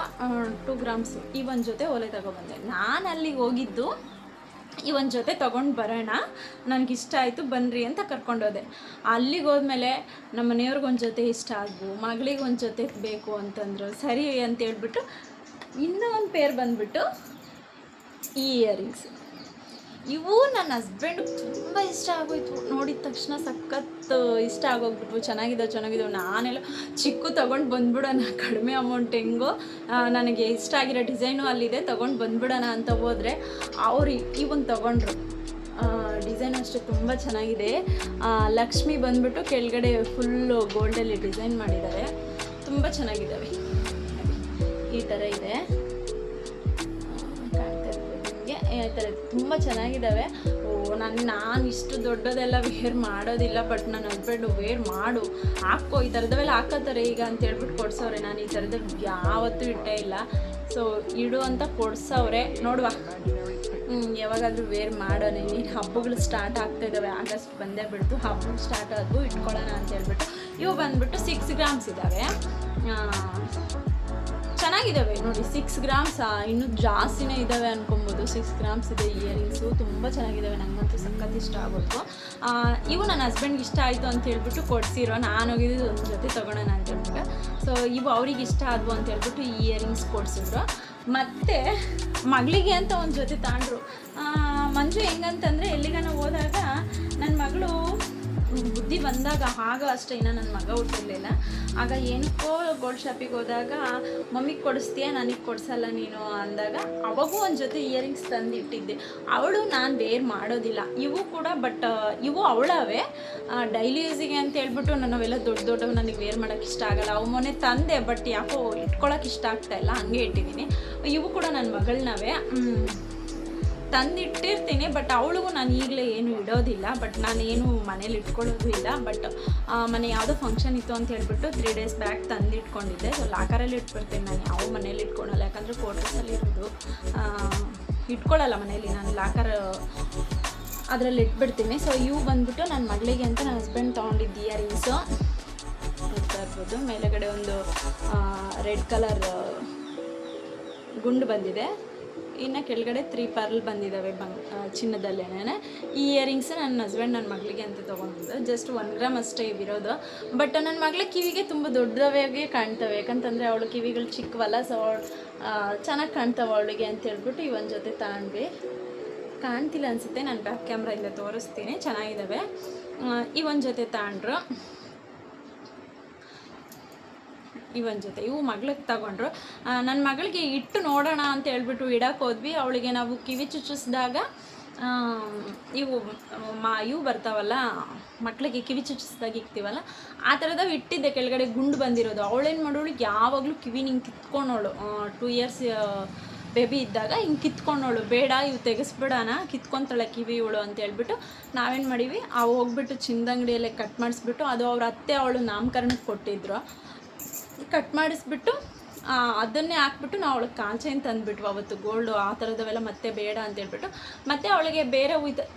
2 ಗ್ರಾಮ್ಸು. ಈ ಒಂದು ಜೊತೆ ಓಲೆ ತಗೊಬಂದೆ. ನಾನು ಅಲ್ಲಿಗೆ ಹೋಗಿದ್ದು ಈ ಒಂದು ಜೊತೆ ತೊಗೊಂಡು ಬರೋಣ, ನನಗಿಷ್ಟ ಆಯಿತು ಬನ್ನಿರಿ ಅಂತ ಕರ್ಕೊಂಡೋದೆ. ಅಲ್ಲಿಗೆ ಹೋದ್ಮೇಲೆ ನಮ್ಮ ಮನೆಯವ್ರಿಗೊಂದು ಜೊತೆ ಇಷ್ಟ ಆದವು, ಮಗಳಿಗೆ ಒಂದು ಜೊತೆ ಬೇಕು ಅಂತಂದರು. ಸರಿ ಅಂತ ಹೇಳ್ಬಿಟ್ಟು ಇನ್ನೂ ಒಂದು ಪೇರ್ ಬಂದುಬಿಟ್ಟು ಈ ಇಯರಿಂಗ್ಸ್. ಇವು ನನ್ನ ಹಸ್ಬೆಂಡ್ ತುಂಬ ಇಷ್ಟ ಆಗೋಯ್ತು. ನೋಡಿದ ತಕ್ಷಣ ಸಖತ್ ಇಷ್ಟ ಆಗೋಗ್ಬಿಟ್ವು. ಚೆನ್ನಾಗಿದ್ದಾವೆ. ನಾನೆಲ್ಲ ಚಿಕ್ಕ ತೊಗೊಂಡು ಬಂದ್ಬಿಡೋಣ, ಕಡಿಮೆ ಅಮೌಂಟ್ ಹೆಂಗೋ, ನನಗೆ ಇಷ್ಟ ಆಗಿರೋ ಡಿಸೈನು ಅಲ್ಲಿದೆ, ತೊಗೊಂಡು ಬಂದ್ಬಿಡೋಣ ಅಂತ ಹೋದರೆ ಅವ್ರು ಇವನ್ ತೊಗೊಂಡ್ರು. ಡಿಸೈನ್ ಅಷ್ಟೇ ತುಂಬ ಚೆನ್ನಾಗಿದೆ. ಲಕ್ಷ್ಮಿ ಬಂದುಬಿಟ್ಟು ಕೆಳಗಡೆ ಫುಲ್ಲು ಗೋಲ್ಡಲ್ಲಿ ಡಿಸೈನ್ ಮಾಡಿದ್ದಾರೆ. ತುಂಬ ಚೆನ್ನಾಗಿದ್ದಾವೆ. ಈ ಥರ ಇದೆ, ಈ ಥರ ತುಂಬ ಚೆನ್ನಾಗಿದ್ದಾವೆ. ನಾನು ಇಷ್ಟು ದೊಡ್ಡದೆಲ್ಲ ವೇರ್ ಮಾಡೋದಿಲ್ಲ, ಬಟ್ ನನ್ನ ಹಸ್ಬೆಂಡು ವೇರ್ ಹಾಕೋ ಈ ಥರದವೆಲ್ಲ ಹಾಕೋತಾರೆ ಈಗ ಅಂತ ಹೇಳ್ಬಿಟ್ಟು ಕೊಡ್ಸವ್ರೆ. ನಾನು ಈ ಥರದ್ದು ಯಾವತ್ತೂ ಇಟ್ಟೇ ಇಲ್ಲ. ಸೊ ಇಡು ಅಂತ ಕೊಡ್ಸವ್ರೆ. ನೋಡುವ ಯಾವಾಗಾದರೂ ವೇರ್ ಮಾಡೋಣ. ನೀನು ಹಬ್ಬಗಳು ಸ್ಟಾರ್ಟ್ ಆಗ್ತಾಯಿದ್ದಾವೆ, ಆಗಸ್ಟ್ ಬಂದೇ ಬಿಡ್ತು, ಹಬ್ಬಗಳು ಸ್ಟಾರ್ಟ್ ಆದವು, ಇಟ್ಕೊಳ್ಳೋಣ ಅಂತ ಹೇಳ್ಬಿಟ್ಟು. ಇವು ಬಂದುಬಿಟ್ಟು 6 ಗ್ರಾಮ್ಸ್ ಇದ್ದಾವೆ. ಚೆನ್ನಾಗಿದ್ದಾವೆ ನೋಡಿ. 6 ಗ್ರಾಮ್ಸ್ ಇನ್ನೂ ಜಾಸ್ತಿನೇ ಇದ್ದಾವೆ ಅನ್ಕೊಬೋದು. 6 ಗ್ರಾಮ್ಸ್ ಇದೆ ಇಯರಿಂಗ್ಸು. ತುಂಬ ಚೆನ್ನಾಗಿದ್ದಾವೆ. ನನಗಂತೂ ಸಖತ್ ಇಷ್ಟ ಆಗೋದು. ಇವು ನನ್ನ ಹಸ್ಬೆಂಡ್ಗೆ ಇಷ್ಟ ಆಯಿತು ಅಂತ ಹೇಳ್ಬಿಟ್ಟು ಕೊಡಿಸಿರೋ. ನಾನು ಹೋಗಿದ್ದು ಒಂದು ಜೊತೆ ತೊಗೊಳೋಣ ಅಂತ ಹೇಳ್ಬಿಟ್ಟು. ಸೊ ಇವು ಅವ್ರಿಗೆ ಇಷ್ಟ ಆದವು ಅಂತ ಹೇಳ್ಬಿಟ್ಟು ಈ ಇಯರಿಂಗ್ಸ್ ಕೊಡಿಸಿದ್ರು. ಮತ್ತು ಮಗಳಿಗೆ ಅಂತ ಒಂದು ಜೊತೆ ತಗೊಂಡ್ರು. ಮಂಜು ಹೆಂಗಂತಂದರೆ ಎಲ್ಲಿಗಾನ ಹೋದಾಗ ನನ್ನ ಮಗಳು ಬುದ್ಧಿ ಬಂದಾಗ, ಆಗ ಅಷ್ಟೇ, ಇನ್ನು ನನ್ನ ಮಗ ಹುಟ್ಟಿರಲಿಲ್ಲ. ಆಗ ಏನಕ್ಕೋ ಗೋಲ್ಡ್ ಶಾಪಿಗೆ ಹೋದಾಗ ಮಮ್ಮಿಗೆ ಕೊಡಿಸ್ತೀಯ, ನನಗೆ ಕೊಡಿಸಲ್ಲ ನೀನು ಅಂದಾಗ ಅವಾಗೂ ಒಂದು ಜೊತೆ ಇಯರಿಂಗ್ಸ್ ತಂದು ಇಟ್ಟಿದ್ದೆ. ಅವಳು ನಾನು ವೇರ್ ಮಾಡೋದಿಲ್ಲ. ಇವು ಕೂಡ, ಬಟ್ ಇವು ಅವಳವೇ ಡೈಲಿ ಯೂಸಿಗೆ ಅಂತ ಹೇಳ್ಬಿಟ್ಟು ನಾವೆಲ್ಲ ದೊಡ್ಡವು ನನಗೆ ವೇರ್ ಮಾಡೋಕ್ಕೆ ಇಷ್ಟ ಆಗಲ್ಲ. ಅವು ಮೊನ್ನೆ ತಂದೆ, ಬಟ್ ಯಾಕೋ ಇಟ್ಕೊಳ್ಳೋಕೆ ಇಷ್ಟ ಆಗ್ತಾಯಿಲ್ಲ, ಹಂಗೆ ಇಟ್ಟಿದ್ದೀನಿ. ಇವು ಕೂಡ ನನ್ನ ಮಗಳನ್ನವೇ. ತಂದಿಟ್ಟಿರ್ತೀನಿ, ಬಟ್ ಅವಳಿಗೂ ನಾನು ಈಗಲೇ ಏನು ಇಡೋದಿಲ್ಲ, ಬಟ್ ನಾನೇನು ಮನೇಲಿ ಇಟ್ಕೊಳ್ಳೋದು ಇಲ್ಲ. ಬಟ್ ಮನೆ ಯಾವುದೋ ಫಂಕ್ಷನ್ ಇತ್ತು ಅಂತ ಹೇಳ್ಬಿಟ್ಟು 3 days ಬ್ಯಾಕ್ ತಂದಿಟ್ಕೊಂಡಿದ್ದೆ. ಸೊ ಲಾಕರಲ್ಲಿ ಇಟ್ಬಿಡ್ತೀನಿ, ನಾನು ಯಾವ ಮನೇಲಿ ಇಟ್ಕೊಳಲ್ಲ, ಯಾಕಂದರೆ ಕ್ವಾರ್ಟರ್ಸಲ್ಲಿ ಇರೋದು, ಇಟ್ಕೊಳ್ಳಲ್ಲ ಮನೇಲಿ, ನಾನು ಲಾಕರ್ ಅದರಲ್ಲಿ ಇಟ್ಬಿಡ್ತೀನಿ. ಸೊ ಇವು ಬಂದುಬಿಟ್ಟು ನನ್ನ ಮಗಳಿಗೆ ಅಂತ ನನ್ನ ಹಸ್ಬೆಂಡ್ ತೊಗೊಂಡಿದ್ದು ಇಯರಿಂಗ್ಸು ನೋಡ್ತಾ ಇರ್ಬೋದು. ಮೇಲೆಗಡೆ ಒಂದು ರೆಡ್ ಕಲರ್ ಗುಂಡು ಬಂದಿದೆ, ಇನ್ನು ಕೆಳಗಡೆ 3 ಪರ್ಲ್ ಬಂದಿದ್ದಾವೆ ಚಿನ್ನದಲ್ಲೇನೆ. ಈ ಇಯರಿಂಗ್ಸ್ ನನ್ನ ಹಸ್ಬೆಂಡ್ ನನ್ನ ಮಗಳಿಗೆ ಅಂತ ತೊಗೊಂಡಿದ್ದು, ಜಸ್ಟ್ 1 ಗ್ರಾಮ್ ಅಷ್ಟೇ ಇವಿರೋದು. ಬಟ್ ನನ್ನ ಮಗಳ ಕಿವಿಗೆ ತುಂಬ ದೊಡ್ಡದಾಗೆ ಕಾಣ್ತವೆ, ಯಾಕಂತಂದರೆ ಅವಳು ಕಿವಿಗಳು ಚಿಕ್ಕವಲ್ಲ, ಸೊ ಚೆನ್ನಾಗಿ ಕಾಣ್ತವೆ ಅವಳಿಗೆ ಅಂತ ಹೇಳ್ಬಿಟ್ಟು ಈ ಒಂದು ಜೊತೆ ತಗೊಂಡ್ವಿ. ಕಾಣ್ತಿಲ್ಲ ಅನಿಸುತ್ತೆ, ನಾನು ಬ್ಯಾಕ್ ಕ್ಯಾಮ್ರಾಯಿಂದ ತೋರಿಸ್ತೀನಿ, ಚೆನ್ನಾಗಿದ್ದಾವೆ. ಈ ಒಂದು ಜೊತೆ ತಗೊಂಡ್ರು, ಈ ಒಂದು ಜೊತೆ ಇವು ಮಗಳಿಗೆ ತಗೊಂಡ್ರು. ನನ್ನ ಮಗಳಿಗೆ ಇಟ್ಟು ನೋಡೋಣ ಅಂತ ಹೇಳ್ಬಿಟ್ಟು ಇಡಕ್ಕೆ ಹೋದ್ವಿ. ಅವಳಿಗೆ ನಾವು ಕಿವಿ ಚುಚ್ಚಿಸಿದಾಗ ಇವು ಬರ್ತಾವಲ್ಲ, ಮಕ್ಕಳಿಗೆ ಕಿವಿ ಚುಚ್ಚಿಸ್ದಾಗ ಇಕ್ತೀವಲ್ಲ, ಆ ಥರದಾಗ ಇಟ್ಟಿದ್ದೆ, ಕೆಳಗಡೆ ಗುಂಡು ಬಂದಿರೋದು. ಅವಳೇನು ಮಾಡೋಳು, ಯಾವಾಗಲೂ ಕಿವಿ ಹಿಂಗೆ ಕಿತ್ಕೊಂಡವಳು. 2 years ಬೇಬಿ ಇದ್ದಾಗ ಹಿಂಗೆ ಕಿತ್ಕೊಂಡವಳು, ಬೇಡ ಇವು ತೆಗೆಸ್ಬಿಡೋಣ, ಕಿತ್ಕೊತಾಳೆ ಕಿವಿ ಇವಳು ಅಂತ ಹೇಳ್ಬಿಟ್ಟು ನಾವೇನು ಮಾಡೀವಿ, ಹೋಗ್ಬಿಟ್ಟು ಚಿನ್ನದಂಗಡಿಯಲ್ಲೇ ಕಟ್ ಮಾಡಿಸ್ಬಿಟ್ಟು, ಅದು ಅವ್ರ ಅತ್ತೆ ಅವಳು ನಾಮಕರಣಕ್ಕೆ ಕೊಟ್ಟಿದ್ರು, ಕಟ್ ಮಾಡಿಸ್ಬಿಟ್ಟು ಅದನ್ನೇ ಹಾಕ್ಬಿಟ್ಟು ನಾವು ಅವಳಿಗೆ ಕಾಂಚೆನ ತಂದುಬಿಟ್ವು ಅವತ್ತು, ಗೋಲ್ಡು ಆ ಥರದವೆಲ್ಲ ಮತ್ತೆ ಬೇಡ ಅಂತ ಹೇಳ್ಬಿಟ್ಟು. ಮತ್ತು ಅವಳಿಗೆ ಬೇರೆ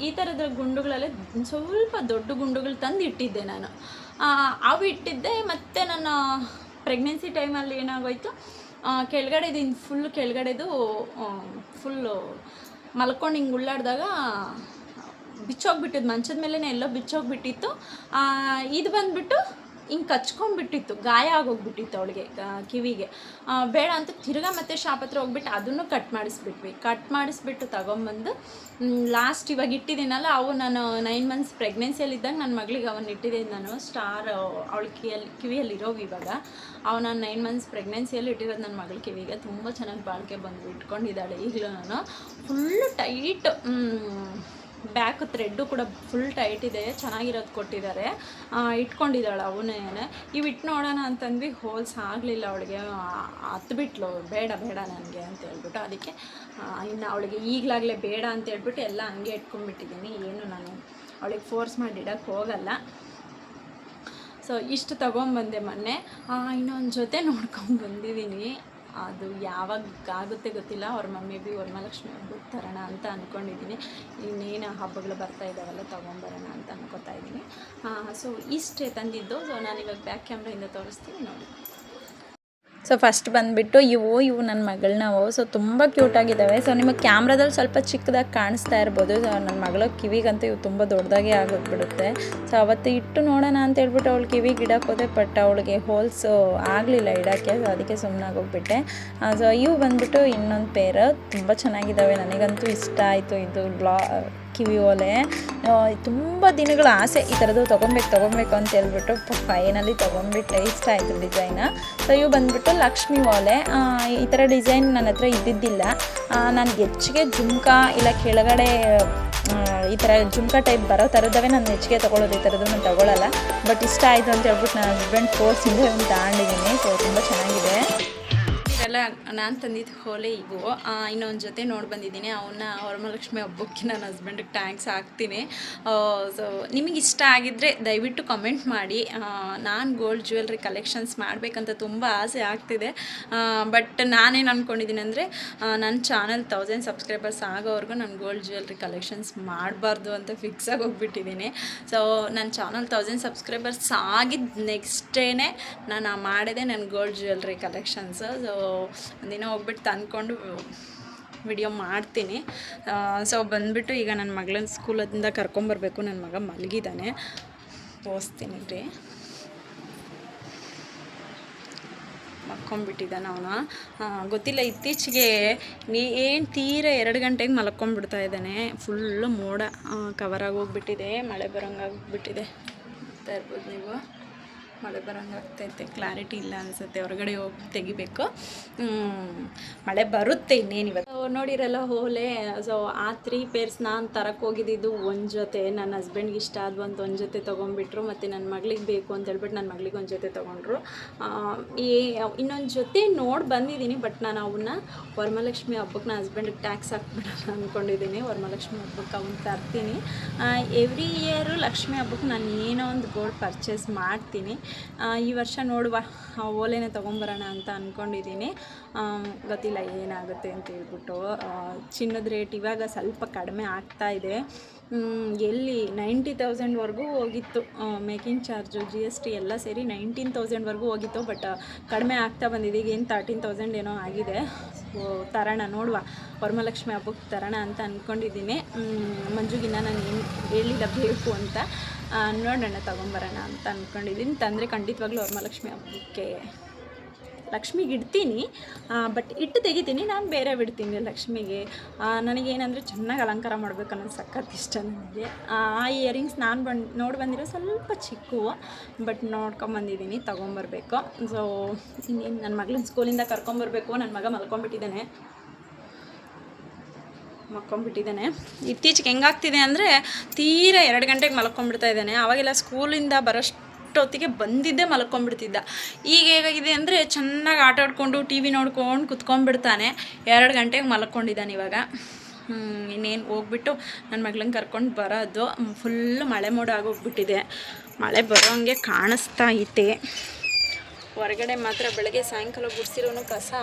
ಈ ಥರದ ಗುಂಡುಗಳಲ್ಲೇ ಸ್ವಲ್ಪ ದೊಡ್ಡ ಗುಂಡುಗಳು ತಂದು ಇಟ್ಟಿದ್ದೆ ನಾನು, ಅವು ಇಟ್ಟಿದ್ದೆ. ಮತ್ತು ನನ್ನ ಪ್ರೆಗ್ನೆನ್ಸಿ ಟೈಮಲ್ಲಿ ಏನಾಗೋಯ್ತು, ಕೆಳಗಡೆದು ಫುಲ್ ಕೆಳಗಡೆದು ಫುಲ್ಲು ಮಲ್ಕೊಂಡು ಹಿಂಗೆ ಉಳ್ಳಾಡಿದಾಗ ಬಿಚ್ಚೋಗ್ಬಿಟ್ಟಿದ್ದು, ಮಂಚದ ಮೇಲೇ ಎಲ್ಲೋ ಬಿಚ್ಚೋಗ್ಬಿಟ್ಟಿತ್ತು. ಇದು ಬಂದುಬಿಟ್ಟು ಹಿಂಗೆ ಕಚ್ಕೊಂಡ್ಬಿಟ್ಟಿತ್ತು, ಗಾಯ ಆಗೋಗ್ಬಿಟ್ಟಿತ್ತು ಅವಳಿಗೆ ಕಿವಿಗೆ. ಬೇಡ ಅಂತ ತಿರ್ಗಾ ಮತ್ತೆ ಶಾಪ್ ಹತ್ರ ಹೋಗ್ಬಿಟ್ಟು ಅದನ್ನು ಕಟ್ ಮಾಡಿಸ್ಬಿಟ್ಟು ತಗೊಂಬಂದು ಲಾಸ್ಟ್ ಇವಾಗ ಇಟ್ಟಿದ್ದೀನಲ್ಲ, ಅವು ನಾನು 9 months ಪ್ರೆಗ್ನೆನ್ಸಿಯಲ್ಲಿದ್ದಾಗ ನನ್ನ ಮಗಳಿಗೆ ಅವನ್ನ ಇಟ್ಟಿದ್ದೀನಿ ನಾನು. ಸ್ಟಾರ್ ಅವಳ ಕಿವಿಯಲ್ಲಿರೋವು ಇವಾಗ, ಅವು ನಾನು 9 months ಪ್ರೆಗ್ನೆನ್ಸಿಯಲ್ಲಿ ಇಟ್ಟಿರೋದು ನನ್ನ ಮಗಳ ಕಿವಿಗೆ. ತುಂಬ ಚೆನ್ನಾಗಿ ಬಾಳಿಕೆ ಬಂದು ಇಟ್ಕೊಂಡಿದ್ದಾಳೆ ಈಗಲೂ. ನಾನು ಫುಲ್ಲು ಟೈಟ್, ಬ್ಯಾಕ್ ಥ್ರೆಡ್ಡು ಕೂಡ ಫುಲ್ ಟೈಟ್ ಇದೆ, ಚೆನ್ನಾಗಿರೋದು ಕೊಟ್ಟಿದ್ದಾರೆ, ಇಟ್ಕೊಂಡಿದ್ದಾಳೆ ಅವನೇ. ಇವು ಇಟ್ಟು ನೋಡೋಣ ಅಂತಂದ್ವಿ, ಹೋಲ್ಸ್ ಆಗಲಿಲ್ಲ ಅವಳಿಗೆ, ಹತ್ಬಿಟ್ಲು, ಬೇಡ ನನಗೆ ಅಂತ ಹೇಳ್ಬಿಟ್ಟು. ಅದಕ್ಕೆ ಇನ್ನು ಅವಳಿಗೆ ಈಗಲಾಗಲೇ ಬೇಡ ಅಂತ ಹೇಳ್ಬಿಟ್ಟು ಎಲ್ಲ ಹಂಗೆ ಇಟ್ಕೊಂಡ್ಬಿಟ್ಟಿದ್ದೀನಿ, ಏನು ನಾನು ಅವಳಿಗೆ ಫೋರ್ಸ್ ಮಾಡಿ ಇಡೋಕ್ಕೆ ಹೋಗಲ್ಲ. ಸೊ ಇಷ್ಟು ತೊಗೊಂಬಂದೆ ಮೊನ್ನೆ. ಇನ್ನೊಂದು ಜೊತೆ ನೋಡ್ಕೊಂಡು ಬಂದಿದ್ದೀನಿ, ಅದು ಯಾವಾಗ ಆಗುತ್ತೆ ಗೊತ್ತಿಲ್ಲ. ಅವ್ರ ಮಮ್ಮಿ ವರಮಹಾಲಕ್ಷ್ಮಿ ಹಬ್ಬಕ್ಕೆ ತರೋಣ ಅಂತ ಅಂದ್ಕೊಂಡಿದ್ದೀನಿ. ಇನ್ನೇನು ಹಬ್ಬಗಳು ಬರ್ತಾ ಇದ್ದಾವಲ್ಲ, ತೊಗೊಂಬರೋಣ ಅಂತ ಅನ್ಕೋತಾ ಇದ್ದೀನಿ. ಸೊ ಇಷ್ಟೇ ತಂದಿದ್ದು. ಸೊ ನಾನಿವಾಗ ಬ್ಯಾಕ್ ಕ್ಯಾಮ್ರಾಯಿಂದ ತೋರಿಸ್ತೀನಿ ನೋಡಿ. ಸೊ ಫಸ್ಟ್ ಬಂದುಬಿಟ್ಟು ಇವು ನನ್ನ ಮಗಳನ್ನವು. ಸೊ ತುಂಬ ಕ್ಯೂಟಾಗಿದ್ದಾವೆ. ಸೊ ನಿಮಗೆ ಕ್ಯಾಮ್ರಾದಲ್ಲಿ ಸ್ವಲ್ಪ ಚಿಕ್ಕದಾಗಿ ಕಾಣಿಸ್ತಾ ಇರ್ಬೋದು. ಸೊ ನನ್ನ ಮಗಳ ಕಿವಿಗಂತೂ ಇವು ತುಂಬ ದೊಡ್ಡದಾಗಿ ಆಗೋಗ್ಬಿಡುತ್ತೆ. ಸೊ ಅವತ್ತು ಇಟ್ಟು ನೋಡೋಣ ಅಂತ ಹೇಳ್ಬಿಟ್ಟು ಅವಳು ಕಿವಿಗೆ ಇಡಕ್ಕೆ ಹೋದೆ, ಬಟ್ ಅವಳಿಗೆ ಹೋಲ್ಸು ಆಗಲಿಲ್ಲ ಇಡೋಕ್ಕೆ. ಸೊ ಅದಕ್ಕೆ ಸುಮ್ಮನಾಗೋಗ್ಬಿಟ್ಟೆ. ಸೊ ಇವು ಬಂದುಬಿಟ್ಟು ಇನ್ನೊಂದು ಪೇರ್, ತುಂಬ ಚೆನ್ನಾಗಿದ್ದಾವೆ, ನನಗಂತೂ ಇಷ್ಟ ಆಯಿತು. ಇದು ಕಿವಿ ಓಲೆ ತುಂಬ ದಿನಗಳ ಆಸೆ, ಈ ಥರದ್ದು ತೊಗೊಬೇಕು ಅಂತ ಹೇಳ್ಬಿಟ್ಟು ಫೈನಲಿ ತೊಗೊಂಡ್ಬಿಟ್ಟೆ. ಇಷ್ಟ ಆಯಿತು ಡಿಸೈನ. ಸೊ ಇವು ಬಂದುಬಿಟ್ಟು ಲಕ್ಷ್ಮಿ ಓಲೆ. ಈ ಥರ ಡಿಸೈನ್ ನನ್ನ ಹತ್ರ ಇದ್ದಿದ್ದಿಲ್ಲ. ನಾನು ಹೆಚ್ಚಿಗೆ ಜುಮ್ಕಾ ಇಲ್ಲ ಕೆಳಗಡೆ ಈ ಥರ ಜುಮ್ಕಾ ಟೈಪ್ ಬರೋ ಥರದವೇ ನಾನು ಹೆಚ್ಚಿಗೆ ತೊಗೊಳ್ಳೋದು, ಈ ಥರದ್ದು ನಾನು ತೊಗೊಳ್ಳಲ್ಲ. ಬಟ್ ಇಷ್ಟ ಆಯಿತು ಅಂತ ಹೇಳ್ಬಿಟ್ಟು ನನ್ನ ಹಸ್ಬೆಂಡ್ ಫೋರ್ಸಿಂದ ಒಂದು ತಗೊಂಡಿದ್ದೀನಿ. ಸೊ ತುಂಬ ಚೆನ್ನಾಗಿದೆ. ಇದೆಲ್ಲ ನಾನು ತಂದಿದ್ದು ಹೋಲೆ ಇವು. ಇನ್ನೊಂದು ಜೊತೆ ನೋಡಿ ಬಂದಿದ್ದೀನಿ, ಅವನ್ನ ವರಮಹಾಲಕ್ಷ್ಮಿ ಹಬ್ಬಕ್ಕೆ ನನ್ನ ಹಸ್ಬೆಂಡಿಗೆ ಟ್ಯಾಂಕ್ಸ್ ಹಾಕ್ತೀನಿ. ಸೊ ನಿಮಗೆ ಇಷ್ಟ ಆಗಿದ್ದರೆ ದಯವಿಟ್ಟು ಕಮೆಂಟ್ ಮಾಡಿ. ನಾನು ಗೋಲ್ಡ್ ಜ್ಯುವೆಲ್ರಿ ಕಲೆಕ್ಷನ್ಸ್ ಮಾಡಬೇಕಂತ ತುಂಬ ಆಸೆ ಆಗ್ತಿದೆ. ಬಟ್ ನಾನೇನು ಅಂದ್ಕೊಂಡಿದ್ದೀನಿ ಅಂದರೆ, ನನ್ನ ಚಾನಲ್ 1000 ಸಬ್ಸ್ಕ್ರೈಬರ್ಸ್ ಆಗೋವರೆಗೂ ನಾನು ಗೋಲ್ಡ್ ಜ್ಯುವೆಲ್ರಿ ಕಲೆಕ್ಷನ್ಸ್ ಮಾಡಬಾರ್ದು ಅಂತ ಫಿಕ್ಸ್ ಆಗಿ ಹೋಗ್ಬಿಟ್ಟಿದ್ದೀನಿ. ಸೊ ನನ್ನ ಚಾನಲ್ 1000 ಸಬ್ಸ್ಕ್ರೈಬರ್ಸ್ ಆಗಿದ್ದು ನೆಕ್ಸ್ಟ್ ಡೇನೇ ನಾನು ಮಾಡಿದೆ ನನ್ನ ಗೋಲ್ಡ್ ಜ್ಯುವೆಲ್ರಿ ಕಲೆಕ್ಷನ್ಸು. ಸೊ ಒಂದಿನ ಹೋಗ್ಬಿಟ್ಟು ತಂದ್ಕೊಂಡು ವಿಡಿಯೋ ಮಾಡ್ತೀನಿ. ಸೊ ಬಂದುಬಿಟ್ಟು ಈಗ ನನ್ನ ಮಗಳನ್ನ ಸ್ಕೂಲಿಂದ ಕರ್ಕೊಂಬರ್ಬೇಕು. ನನ್ನ ಮಗ ಮಲಗಿದ್ದಾನೆ, ತೋರಿಸ್ತೀನಿ ರೀ. ಮಲ್ಕೊಂಡ್ಬಿಟ್ಟಿದ್ದಾನೆ ಅವನು. ಗೊತ್ತಿಲ್ಲ, ಇತ್ತೀಚೆಗೆ ಏನು ತೀರ 2 ಗಂಟೆಗೆ ಮಲ್ಕೊಂಡ್ಬಿಡ್ತಾ ಇದ್ದಾನೆ. ಫುಲ್ಲು ಮೋಡ ಕವರಾಗಿ ಹೋಗ್ಬಿಟ್ಟಿದೆ, ಮಳೆ ಬರೋಂಗಾಗ್ಬಿಟ್ಟಿದೆ ಅಂತ ಇರ್ಬೋದು ನೀವು ಮಳೆ ಬರೋಂಗೆ ಆಗ್ತೈತೆ, ಕ್ಲಾರಿಟಿ ಇಲ್ಲ ಅನಿಸುತ್ತೆ, ಹೊರಗಡೆ ಹೋಗಿ ತೆಗಿಬೇಕು. ಮಳೆ ಬರುತ್ತೆ ಇನ್ನೇನು. ಇವತ್ತು ನೋಡಿರಲ್ಲ ಓಲೆ. ಸೊ ಆ 3 ಪೇರ್ಸ್ ನಾನು ತರಕ್ಕೆ ಹೋಗಿದ್ದು ಒಂದು ಜೊತೆ, ನನ್ನ ಹಸ್ಬೆಂಡ್ಗೆ ಇಷ್ಟ ಆದ ಒಂದು ಜೊತೆ ತೊಗೊಂಡ್ಬಿಟ್ರು, ಮತ್ತು ನನ್ನ ಮಗಳಿಗೆ ಬೇಕು ಅಂತ ಹೇಳ್ಬಿಟ್ಟು ನನ್ನ ಮಗಳಿಗೆ ಒಂದು ಜೊತೆ ತೊಗೊಂಡ್ರು. ಇನ್ನೊಂದು ಜೊತೆ ನೋಡಿ ಬಂದಿದ್ದೀನಿ, ಬಟ್ ನಾನು ಅವನ್ನ ವರಮಹಾಲಕ್ಷ್ಮಿ ಹಬ್ಬಕ್ಕೆ ನನ್ನ ಹಸ್ಬೆಂಡಿಗೆ ಟ್ಯಾಕ್ಸ್ ಹಾಕ್ಬಿಡೋಣ ಅಂದ್ಕೊಂಡಿದ್ದೀನಿ. ವರಮಹಾಲಕ್ಷ್ಮಿ ಹಬ್ಬಕ್ಕೆ ಅವನ್ನ ತರ್ತೀನಿ. ಎವ್ರಿ ಇಯರು ಲಕ್ಷ್ಮಿ ಹಬ್ಬಕ್ಕೆ ನಾನು ಏನೋ ಒಂದು ಗೋಲ್ಡ್ ಪರ್ಚೇಸ್ ಮಾಡ್ತೀನಿ. ಈ ವರ್ಷ ನೋಡುವ ಓಲೆನೇ ತೊಗೊಂಬರೋಣ ಅಂತ ಅಂದ್ಕೊಂಡಿದ್ದೀನಿ. ಗೊತ್ತಿಲ್ಲ ಏನಾಗುತ್ತೆ ಅಂತ ಹೇಳ್ಬಿಟ್ಟು. ಚಿನ್ನದ ರೇಟ್ ಇವಾಗ ಸ್ವಲ್ಪ ಕಡಿಮೆ ಆಗ್ತಾ ಇದೆ. ಎಲ್ಲಿ 90,000ವರೆಗೂ ಹೋಗಿತ್ತು. ಮೇಕಿಂಗ್ ಚಾರ್ಜು GST ಎಲ್ಲ ಸೇರಿ 19,000ವರೆಗೂ ಹೋಗಿತ್ತು. ಬಟ್ ಕಡಿಮೆ ಆಗ್ತಾ ಬಂದಿದೆ. ಈಗ ಏನು 13,000 ಏನೋ ಆಗಿದೆ. ಸೊ ತರೋಣ, ನೋಡುವ ವರಮಹಾಲಕ್ಷ್ಮಿ ಹಬ್ಬಕ್ಕೆ ತರೋಣ ಅಂತ ಅಂದ್ಕೊಂಡಿದ್ದೀನಿ. ಮಂಜುಗಿನ್ನ ನಾನು ಏನು ಹೇಳಿಲ್ಲ ಬೇಕು ಅಂತ, ನೋಡೋಣ ತೊಗೊಂಬರೋಣ ಅಂತ ಅಂದ್ಕೊಂಡಿದ್ದೀನಿ. ತಂದರೆ ಖಂಡಿತವಾಗ್ಲೂ ವರಮಹಾಲಕ್ಷ್ಮಿ ಹಬ್ಬಕ್ಕೆ ಲಕ್ಷ್ಮಿಗೆ ಇಡ್ತೀನಿ, ಬಟ್ ಇಟ್ಟು ತೆಗಿತೀನಿ. ನಾನು ಬೇರೆ ಬಿಡ್ತೀನಿ ಲಕ್ಷ್ಮಿಗೆ. ನನಗೇನಂದರೆ ಚೆನ್ನಾಗಿ ಅಲಂಕಾರ ಮಾಡಬೇಕು ಅನ್ನೋದು ಸಖತ್ ಇಷ್ಟ ನನಗೆ. ಆ ಇಯರಿಂಗ್ಸ್ ನಾನು ನೋಡಿ ಬಂದಿರೋ ಸ್ವಲ್ಪ ಚಿಕ್ಕವು, ಬಟ್ ನೋಡ್ಕೊಂಬಂದಿದ್ದೀನಿ, ತೊಗೊಂಬರ್ಬೇಕು. ಸೊ ಇನ್ನೇನು ನನ್ನ ಮಗಳನ್ನ ಸ್ಕೂಲಿಂದ ಕರ್ಕೊಂಬರ್ಬೇಕು. ನನ್ನ ಮಗ ಮಲ್ಕೊಂಡ್ಬಿಟ್ಟಿದ್ದಾನೆ. ಇತ್ತೀಚೆಗೆ ಹೆಂಗಾಗ್ತಿದೆ ಅಂದರೆ ತೀರಾ 2 ಗಂಟೆಗೆ ಮಲ್ಕೊಂಡ್ಬಿಡ್ತಾ ಇದ್ದಾನೆ. ಅವಾಗೆಲ್ಲ ಸ್ಕೂಲಿಂದ ಬರೋಷ್ಟೊತ್ತಿಗೆ ಬಂದಿದ್ದೇ ಮಲ್ಕೊಂಡ್ಬಿಡ್ತಿದ್ದ. ಈಗ ಹೇಗಾಗಿದೆ ಅಂದರೆ ಚೆನ್ನಾಗಿ ಆಟ ಆಡ್ಕೊಂಡು TV ನೋಡ್ಕೊಂಡು ಕುತ್ಕೊಂಡ್ಬಿಡ್ತಾನೆ. 2 ಗಂಟೆಗೆ ಮಲ್ಕೊಂಡಿದ್ದಾನೆ ಇವಾಗ. ಇನ್ನೇನು ಹೋಗ್ಬಿಟ್ಟು ನನ್ನ ಮಗಳನ್ನ ಕರ್ಕೊಂಡು ಬರೋದು. ಫುಲ್ಲು ಮಳೆ ಮೋಡ ಆಗೋಗ್ಬಿಟ್ಟಿದೆ. ಮಳೆ ಬರೋ ಹಂಗೆ ಕಾಣಿಸ್ತಾ ಐತೆ. ಹೊರಗಡೆ ಮಾತ್ರ ಬೆಳಗ್ಗೆ ಸಾಯಂಕಾಲ ಗುಡಿಸಿರೋನು ಕಸ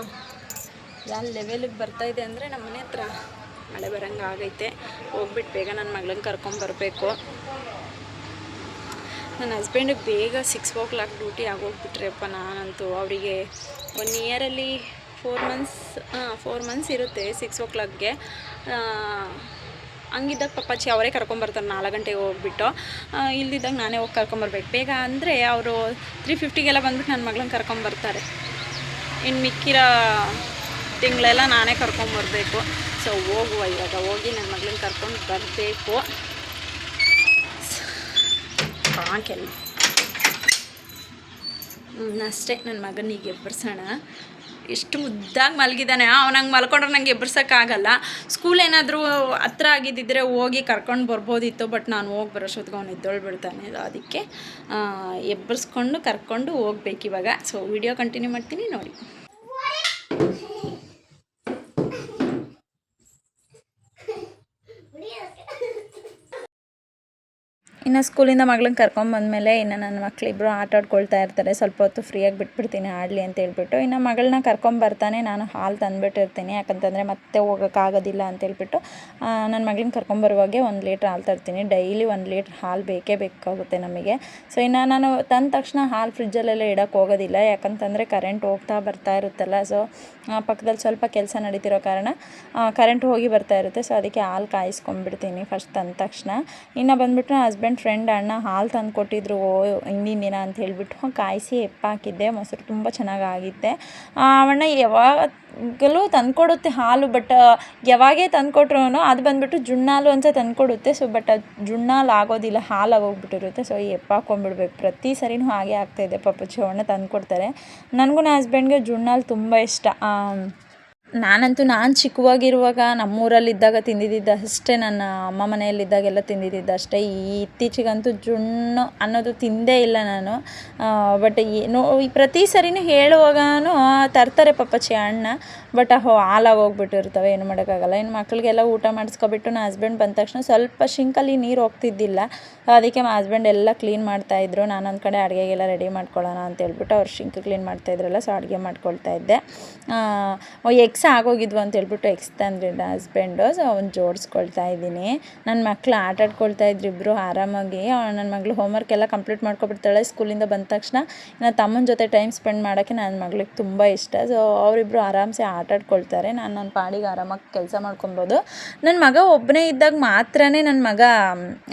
ಯಾವ ಲೆವೆಲಿಗೆ ಬರ್ತಾಯಿದೆ ಅಂದರೆ ನಮ್ಮ ಮನೆ ಹತ್ರ ಮಳೆ ಬರೋಂಗೆ ಆಗೈತೆ. ಹೋಗ್ಬಿಟ್ಟು ಬೇಗ ನನ್ನ ಮಗಳನ್ನ ಕರ್ಕೊಂಬರ್ಬೇಕು. ನನ್ನ ಹಸ್ಬೆಂಡಿಗೆ ಬೇಗ 6 o'clock ಡ್ಯೂಟಿ ಆಗೋಗ್ಬಿಟ್ರೆಪ್ಪ. ನಾನಂತೂ ಅವರಿಗೆ 1 ಇಯರಲ್ಲಿ 4 months ಇರುತ್ತೆ 6 o'clockಗೆ. ಹಂಗಿದ್ದಾಗ ಪಪ್ಪಾಚಿ ಅವರೇ ಕರ್ಕೊಂಬರ್ತಾರೆ 4 ಗಂಟೆಗೆ ಹೋಗ್ಬಿಟ್ಟು. ಇಲ್ದಿದ್ದಾಗ ನಾನೇ ಹೋಗಿ ಕರ್ಕೊಂಬರ್ಬೇಕು. ಬೇಗ ಅಂದರೆ ಅವರು 3:50ಗೆಲ್ಲ ಬಂದ್ಬಿಟ್ಟು ನನ್ನ ಮಗಳನ್ನ ಕರ್ಕೊಂಬರ್ತಾರೆ. ಇನ್ನು ಮಿಕ್ಕಿರೋ ತಿಂಗಳೆಲ್ಲ ನಾನೇ ಕರ್ಕೊಂಬರ್ಬೇಕು. ಸೊ ಹೋಗುವ, ಇವಾಗ ಹೋಗಿ ನನ್ನ ಮಗಳನ್ನ ಕರ್ಕೊಂಡು ಬರಬೇಕು. ಕೆಲ ಅಷ್ಟೇ. ನನ್ನ ಮಗನಿಗೆ ಎಬ್ಬರ್ಸೋಣ. ಎಷ್ಟು ಮುದ್ದಾಗಿ ಮಲಗಿದ್ದಾನೆ. ಅವನಂಗೆ ಮಲ್ಕೊಂಡ್ರೆ ನಂಗೆ ಎಬ್ಬರ್ಸೋಕ್ಕಾಗಲ್ಲ. ಸ್ಕೂಲ್ ಏನಾದರೂ ಹತ್ರ ಆಗಿದ್ದಿದ್ರೆ ಹೋಗಿ ಕರ್ಕೊಂಡು ಬರ್ಬೋದಿತ್ತು, ಬಟ್ ನಾನು ಹೋಗಿ ಬರೋಷ್ಟೊತ್ತಿಗೆ ಅವನು ಎದ್ದೊಳ್ಬಿಡ್ತಾನೆ. ಅದಕ್ಕೆ ಎಬ್ಬರಿಸ್ಕೊಂಡು ಕರ್ಕೊಂಡು ಹೋಗ್ಬೇಕು ಇವಾಗ. ಸೊ ವಿಡಿಯೋ ಕಂಟಿನ್ಯೂ ಮಾಡ್ತೀನಿ, ನೋಡಿ. ಇನ್ನು ಸ್ಕೂಲಿಂದ ಮಗಳನ್ನ ಕರ್ಕೊಂಬಂದಮೇಲೆ ಇನ್ನು ನನ್ನ ಮಕ್ಕಳಿಬ್ಬರು ಆಟ ಆಡ್ಕೊಳ್ತಾ ಇರ್ತಾರೆ. ಸ್ವಲ್ಪ ಹೊತ್ತು ಫ್ರೀಯಾಗಿ ಬಿಟ್ಬಿಡ್ತೀನಿ ಆಡಲಿ ಅಂತ ಹೇಳ್ಬಿಟ್ಟು. ಇನ್ನು ಮಗಳನ್ನ ಕರ್ಕೊಂಬರ್ತಾನೆ ನಾನು ಹಾಲು ತಂದುಬಿಟ್ಟಿರ್ತೀನಿ, ಯಾಕಂತಂದರೆ ಮತ್ತೆ ಹೋಗೋಕ್ಕಾಗೋದಿಲ್ಲ ಅಂತೇಳ್ಬಿಟ್ಟು. ನನ್ನ ಮಗಳನ್ನ ಕರ್ಕೊಂಬರುವಾಗೆ 1 ಲೀಟ್ರ್ ಹಾಲು ತರ್ತೀನಿ. ಡೈಲಿ 1 ಲೀಟ್ರ್ ಹಾಲು ಬೇಕೇ ಬೇಕಾಗುತ್ತೆ ನಮಗೆ. ಸೊ ಇನ್ನು ನಾನು ತಂದ ತಕ್ಷಣ ಹಾಲು ಫ್ರಿಜ್ಜಲ್ಲೆಲ್ಲ ಇಡೋಕ್ಕೆ ಹೋಗೋದಿಲ್ಲ, ಯಾಕಂತಂದರೆ ಕರೆಂಟ್ ಹೋಗ್ತಾ ಬರ್ತಾ ಇರುತ್ತಲ್ಲ. ಸೊ ಪಕ್ಕದಲ್ಲಿ ಸ್ವಲ್ಪ ಕೆಲಸ ನಡೀತಿರೋ ಕಾರಣ ಕರೆಂಟ್ ಹೋಗಿ ಬರ್ತಾ ಇರುತ್ತೆ. ಸೊ ಅದಕ್ಕೆ ಹಾಲು ಕಾಯಿಸ್ಕೊಂಡ್ಬಿಡ್ತೀನಿ ಫಸ್ಟ್ ತಂದ ತಕ್ಷಣ. ಇನ್ನು ಬಂದುಬಿಟ್ಟು ಹಸ್ಬೆಂಡ್ ಫ್ರೆಂಡ್ ಅಣ್ಣ ಹಾಲು ತಂದು ಕೊಟ್ಟಿದ್ರು ಹಿಂದಿನ ದಿನ ಅಂತ ಹೇಳಿಬಿಟ್ಟು ಕಾಯಿಸಿ ಹೆಪ್ಪಾಕಿದ್ದೆ. ಮೊಸರು ತುಂಬ ಚೆನ್ನಾಗಾಗಿತ್ತೆ. ಅವಣ್ಣ ಯಾವಾಗಲೂ ತಂದುಕೊಡುತ್ತೆ ಹಾಲು, ಬಟ್ ಯಾವಾಗೇ ತಂದುಕೊಟ್ರು ಅದು ಬಂದುಬಿಟ್ಟು ಜುಣ್ಣಾಲು ಅಂತ ತಂದುಕೊಡುತ್ತೆ. ಸೊ ಬಟ್ ಅದು ಜುಣ್ಣಾಲು ಆಗೋದಿಲ್ಲ, ಹಾಲು ಆಗೋಗ್ಬಿಟ್ಟಿರುತ್ತೆ. ಸೊ ಹೆಪ್ಪಾಕೊಂಡ್ಬಿಡ್ಬೇಕು. ಪ್ರತಿ ಸರಿನೂ ಹಾಗೆ ಆಗ್ತಾಯಿದೆ. ಪಾಪಚ್ಚಿ ಅವಣ್ಣ ತಂದುಕೊಡ್ತಾರೆ. ನನಗೂ ನನ್ನ ಹಸ್ಬೆಂಡ್ಗೆ ಜುಣ್ಣಾಲು ತುಂಬ ಇಷ್ಟ. ನಾನು ಚಿಕ್ಕವಾಗಿರುವಾಗ ನಮ್ಮೂರಲ್ಲಿದ್ದಾಗ ತಿಂದಿದ್ದು ಅಷ್ಟೇ, ನನ್ನ ಅಮ್ಮ ಮನೆಯಲ್ಲಿದ್ದಾಗೆಲ್ಲ ತಿಂದಿದ್ದು ಅಷ್ಟೇ. ಇತ್ತೀಚೆಗಂತೂ ಜುಣ್ಣು ಅನ್ನೋದು ತಿಂದೇ ಇಲ್ಲ ನಾನು. ಬಟ್ ಪ್ರತಿ ಸರಿನೂ ಹೇಳುವಾಗನೂ ತರ್ತಾರೆ ಪಪ್ಪಚ್ಚಿ ಅಣ್ಣ, ಬಟ್ ಹಾಲಾಗೋಗ್ಬಿಟ್ಟಿರ್ತವೆ, ಏನು ಮಾಡೋಕ್ಕಾಗಲ್ಲ. ಇನ್ನು ಮಕ್ಕಳಿಗೆಲ್ಲ ಊಟ ಮಾಡಿಸ್ಕೊಬಿಟ್ಟು ನನ್ನ ಹಸ್ಬೆಂಡ್ ಬಂದ ತಕ್ಷಣ ಸ್ವಲ್ಪ ಶಿಂಕಲ್ಲಿ ನೀರು ಹೋಗ್ತಿದ್ದಿಲ್ಲ. ಅದಕ್ಕೆ ನನ್ನ ಹಸ್ಬೆಂಡ್ ಎಲ್ಲ ಕ್ಲೀನ್ ಮಾಡ್ತಾಯಿದ್ರು. ನಾನು ಒಂದು ಕಡೆ ಅಡುಗೆಗೆಲ್ಲ ರೆಡಿ ಮಾಡ್ಕೊಳ್ಳೋಣ ಅಂತ ಹೇಳ್ಬಿಟ್ಟು ಅವ್ರು ಶಿಂಕ್ ಕ್ಲೀನ್ ಮಾಡ್ತಾಯಿದ್ರಲ್ಲ. ಸೊ ಅಡುಗೆ ಮಾಡ್ಕೊಳ್ತಾ ಇದ್ದೆ. ಎಗ್ಸ್ ಆಗೋಗಿದ್ವು ಅಂತ ಹೇಳ್ಬಿಟ್ಟು ಎಗ್ಸ್ ತಂದ್ರಿ ನನ್ನ ಹಸ್ಬೆಂಡು. ಸೊ ಅವ್ನು ಜೋಡಿಸ್ಕೊಳ್ತಾ ಇದ್ದೀನಿ. ನನ್ನ ಮಕ್ಕಳು ಆಟ ಆಡ್ಕೊಳ್ತಾ ಇದ್ರು ಇಬ್ಬರು ಆರಾಮಾಗಿ. ನನ್ನ ಮಗಳು ಹೋಮ್ವರ್ಕ್ ಎಲ್ಲ ಕಂಪ್ಲೀಟ್ ಮಾಡ್ಕೊಬಿಡ್ತಾಳೆ ಸ್ಕೂಲಿಂದ ಬಂದ ತಕ್ಷಣ. ನನ್ನ ತಮ್ಮನ ಜೊತೆ ಟೈಮ್ ಸ್ಪೆಂಡ್ ಮಾಡೋಕ್ಕೆ ನನ್ನ ಮಗಳಿಗೆ ತುಂಬ ಇಷ್ಟ. ಸೊ ಅವರಿಬ್ಬರು ಆರಾಮ್ಸೆ ಆಟ ಆಡ್ಕೊಳ್ತಾರೆ. ನಾನು ನನ್ನ ಪಾಡಿಗೆ ಆರಾಮಾಗಿ ಕೆಲಸ ಮಾಡ್ಕೊಬೋದು. ನನ್ನ ಮಗ ಒಬ್ಬನೇ ಇದ್ದಾಗ ಮಾತ್ರನೇ ನನ್ನ ಮಗ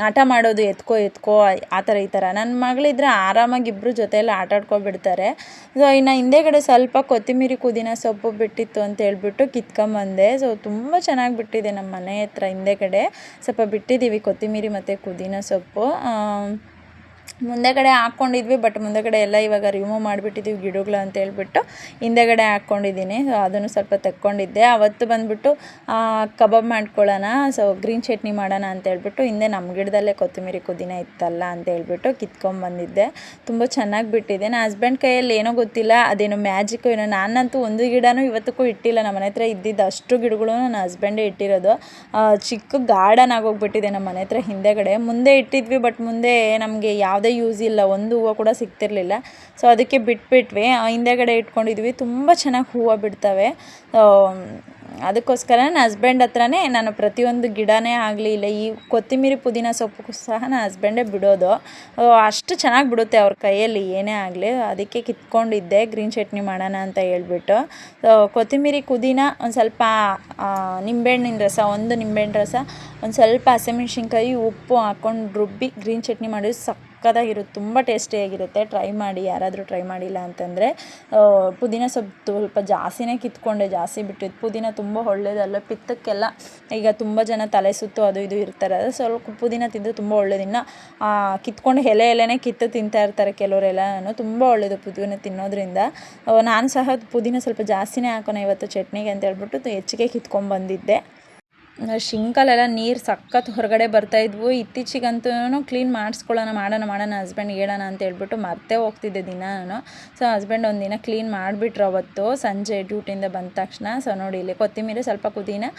ಆಟ ಮಾಡೋದು, ಎತ್ಕೋ ಆ ಥರ ಈ ಥರ. ನನ್ನ ಮಗಳಿದ್ರೆ ಆರಾಮಾಗಿ ಇಬ್ಬರು ಜೊತೆಯಲ್ಲಿ ಆಟ ಆಡ್ಕೊಬಿಡ್ತಾರೆ. ಸೊ ಇನ್ನು ಹಿಂದೆಗಡೆ ಸ್ವಲ್ಪ ಕೊತ್ತಿಮೀರಿ ಪುದೀನ ಸೊಪ್ಪು ಬಿಟ್ಟಿತ್ತು ಅಂತ ಹೇಳ್ಬಿಟ್ಟು ಕಿತ್ಕೊಂಬಂದೆ. ಸೊ ತುಂಬ ಚೆನ್ನಾಗಿ ಬಿಟ್ಟಿದೆ ನಮ್ಮ ಮನೆ ಹತ್ರ ಹಿಂದೆಗಡೆ ಸ್ವಲ್ಪ ಬಿಟ್ಟಿದ್ದೀವಿ ಕೊತ್ತಿಮೀರಿ ಮತ್ತು ಪುದೀನ ಸೊಪ್ಪು. ಮುಂದೆಗಡೆ ಹಾಕ್ಕೊಂಡಿದ್ವಿ, ಬಟ್ ಮುಂದೆಗಡೆ ಎಲ್ಲ ಇವಾಗ ರಿಮೂವ್ ಮಾಡಿಬಿಟ್ಟಿದ್ದೀವಿ ಗಿಡಗಳು ಅಂತ ಹೇಳ್ಬಿಟ್ಟು ಹಿಂದೆಗಡೆ ಹಾಕ್ಕೊಂಡಿದ್ದೀನಿ. ಸೊ ಅದನ್ನು ಸ್ವಲ್ಪ ತೆಕ್ಕೊಂಡಿದ್ದೆ. ಅವತ್ತು ಬಂದುಬಿಟ್ಟು ಕಬಾಬ್ ಮಾಡ್ಕೊಳ್ಳೋಣ, ಸೊ ಗ್ರೀನ್ ಚಟ್ನಿ ಮಾಡೋಣ ಅಂತ ಹೇಳ್ಬಿಟ್ಟು ಹಿಂದೆ ನಮ್ಮ ಗಿಡದಲ್ಲೇ ಕೊತ್ತಂಬರಿ ಪುದೀನ ಇತ್ತಲ್ಲ ಅಂತ ಹೇಳ್ಬಿಟ್ಟು ಕಿತ್ಕೊಂಡ್ಬಂದಿದ್ದೆ. ತುಂಬ ಚೆನ್ನಾಗಿ ಬಿಟ್ಟಿದೆ. ನನ್ನ ಹಸ್ಬೆಂಡ್ ಕೈಯಲ್ಲಿ ಏನೋ ಗೊತ್ತಿಲ್ಲ, ಅದೇನೋ ಮ್ಯಾಜಿಕ್ಕು ಏನೋ. ನಾನಂತೂ ಒಂದು ಗಿಡನೂ ಇವತ್ತಕ್ಕೂ ಇಟ್ಟಿಲ್ಲ. ನಮ್ಮ ಮನೆ ಹತ್ರ ಇದ್ದಿದ್ದು ಅಷ್ಟು ಗಿಡಗಳು ನನ್ನ ಹಸ್ಬೆಂಡೇ ಇಟ್ಟಿರೋದು. ಚಿಕ್ಕ ಗಾರ್ಡನ್ ಆಗೋಗ್ಬಿಟ್ಟಿದೆ ನಮ್ಮ ಮನೆ ಹತ್ರ ಹಿಂದೆಗಡೆ. ಮುಂದೆ ಇಟ್ಟಿದ್ವಿ, ಬಟ್ ಮುಂದೆ ನಮಗೆ ಯಾವುದೇ ಯೂಸ್ ಇಲ್ಲ, ಒಂದು ಹೂವು ಕೂಡ ಸಿಗ್ತಿರ್ಲಿಲ್ಲ. ಸೊ ಅದಕ್ಕೆ ಬಿಟ್ಬಿಟ್ವಿ. ಹಿಂದೆಗಡೆ ಇಟ್ಕೊಂಡಿದ್ವಿ, ತುಂಬ ಚೆನ್ನಾಗಿ ಹೂವು ಬಿಡ್ತವೆ. ಅದಕ್ಕೋಸ್ಕರ ನನ್ನ ಹಸ್ಬೆಂಡ್ ಹತ್ರನೇ ನಾನು ಪ್ರತಿಯೊಂದು ಗಿಡನೇ ಆಗಲಿ, ಇಲ್ಲ ಈ ಕೊತ್ತಂಬರಿ ಪುದೀನ ಸೊಪ್ಪು ಸಹ ನನ್ನ ಹಸ್ಬೆಂಡೇ ಬಿಡೋದು. ಅಷ್ಟು ಚೆನ್ನಾಗಿ ಬಿಡುತ್ತೆ ಅವ್ರ ಕೈಯಲ್ಲಿ ಏನೇ ಆಗಲಿ. ಅದಕ್ಕೆ ಕಿತ್ಕೊಂಡಿದ್ದೆ ಗ್ರೀನ್ ಚಟ್ನಿ ಮಾಡೋಣ ಅಂತ ಹೇಳ್ಬಿಟ್ಟು. ಕೊತ್ತಂಬರಿ ಪುದೀನ ಒಂದು ಸ್ವಲ್ಪ ನಿಂಬೆಹಣ್ಣಿನ ರಸ, ಒಂದು ನಿಂಬೆಹಣ್ಣು ರಸ, ಒಂದು ಸ್ವಲ್ಪ ಹಸಿಮೆಣ್ಸಿನ್ಕಾಯಿ, ಉಪ್ಪು ಹಾಕ್ಕೊಂಡು ರುಬ್ಬಿ ಗ್ರೀನ್ ಚಟ್ನಿ ಮಾಡಿದ್ರೆ ಸಕ್ಕತ್ತಾಗಿರುತ್ತೆ, ತುಂಬ ಟೇಸ್ಟಿಯಾಗಿರುತ್ತೆ. ಟ್ರೈ ಮಾಡಿ, ಯಾರಾದರೂ ಟ್ರೈ ಮಾಡಿಲ್ಲ ಅಂತಂದರೆ. ಪುದೀನ ಸೊಪ್ಪು ಸ್ವಲ್ಪ ಜಾಸ್ತಿನೇ ಕಿತ್ಕೊಂಡೆ, ಜಾಸ್ತಿ ಬಿಟ್ಟಿದ್ದು. ಪುದೀನ ತುಂಬ ಒಳ್ಳೇದಲ್ಲ ಪಿತ್ತಕ್ಕೆಲ್ಲ. ಈಗ ತುಂಬ ಜನ ತಲೆ ಸುತ್ತು ಅದು ಇದು ಇರ್ತಾರೆ, ಸ್ವಲ್ಪ ಪುದೀನ ತಿಂದರೆ ತುಂಬ ಒಳ್ಳೇದಿನ್ನು. ಕಿತ್ಕೊಂಡು ಎಲೆನೇ ಕಿತ್ತು ತಿಂತಾ ಇರ್ತಾರೆ ಕೆಲವರೆಲ್ಲನೂ. ತುಂಬ ಒಳ್ಳೆಯದು ಪುದೀನ ತಿನ್ನೋದ್ರಿಂದ. ನಾನು ಸಹ ಪುದೀನ ಸ್ವಲ್ಪ ಜಾಸ್ತಿನೇ ಹಾಕೋಣ ಇವತ್ತು ಚಟ್ನಿಗೆ ಅಂತ ಹೇಳ್ಬಿಟ್ಟು ಹೆಚ್ಚಿಗೆ ಕಿತ್ಕೊಂಡ್ಬಂದಿದ್ದೆ. ಶಿಂಕಲ್ಲೆಲ್ಲ ನೀರು ಸಖತ್ ಹೊರಗಡೆ ಬರ್ತಾಯಿದ್ವು. ಇತ್ತೀಚಿಗಂತೂ ಕ್ಲೀನ್ ಮಾಡಿಸ್ಕೊಳ್ಳೋಣ, ಮಾಡೋಣ ಹಸ್ಬೆಂಡ್ಗೆ ಹೇಳೋಣ ಅಂತ ಹೇಳ್ಬಿಟ್ಟು ಮರ್ತೇ ಹೋಗ್ತಿದ್ದೆ ದಿನ ನಾನು. ಸೊ ಹಸ್ಬೆಂಡ್ ಒಂದಿನ ಕ್ಲೀನ್ ಮಾಡಿಬಿಟ್ರು ಅವತ್ತು ಸಂಜೆ ಡ್ಯೂಟಿಯಿಂದ ಬಂದ ತಕ್ಷಣ. ಸೊ ನೋಡಿ, ಇಲ್ಲಿ ಕೊತ್ತಂಬರಿ, ಸ್ವಲ್ಪ ಪುದೀನ,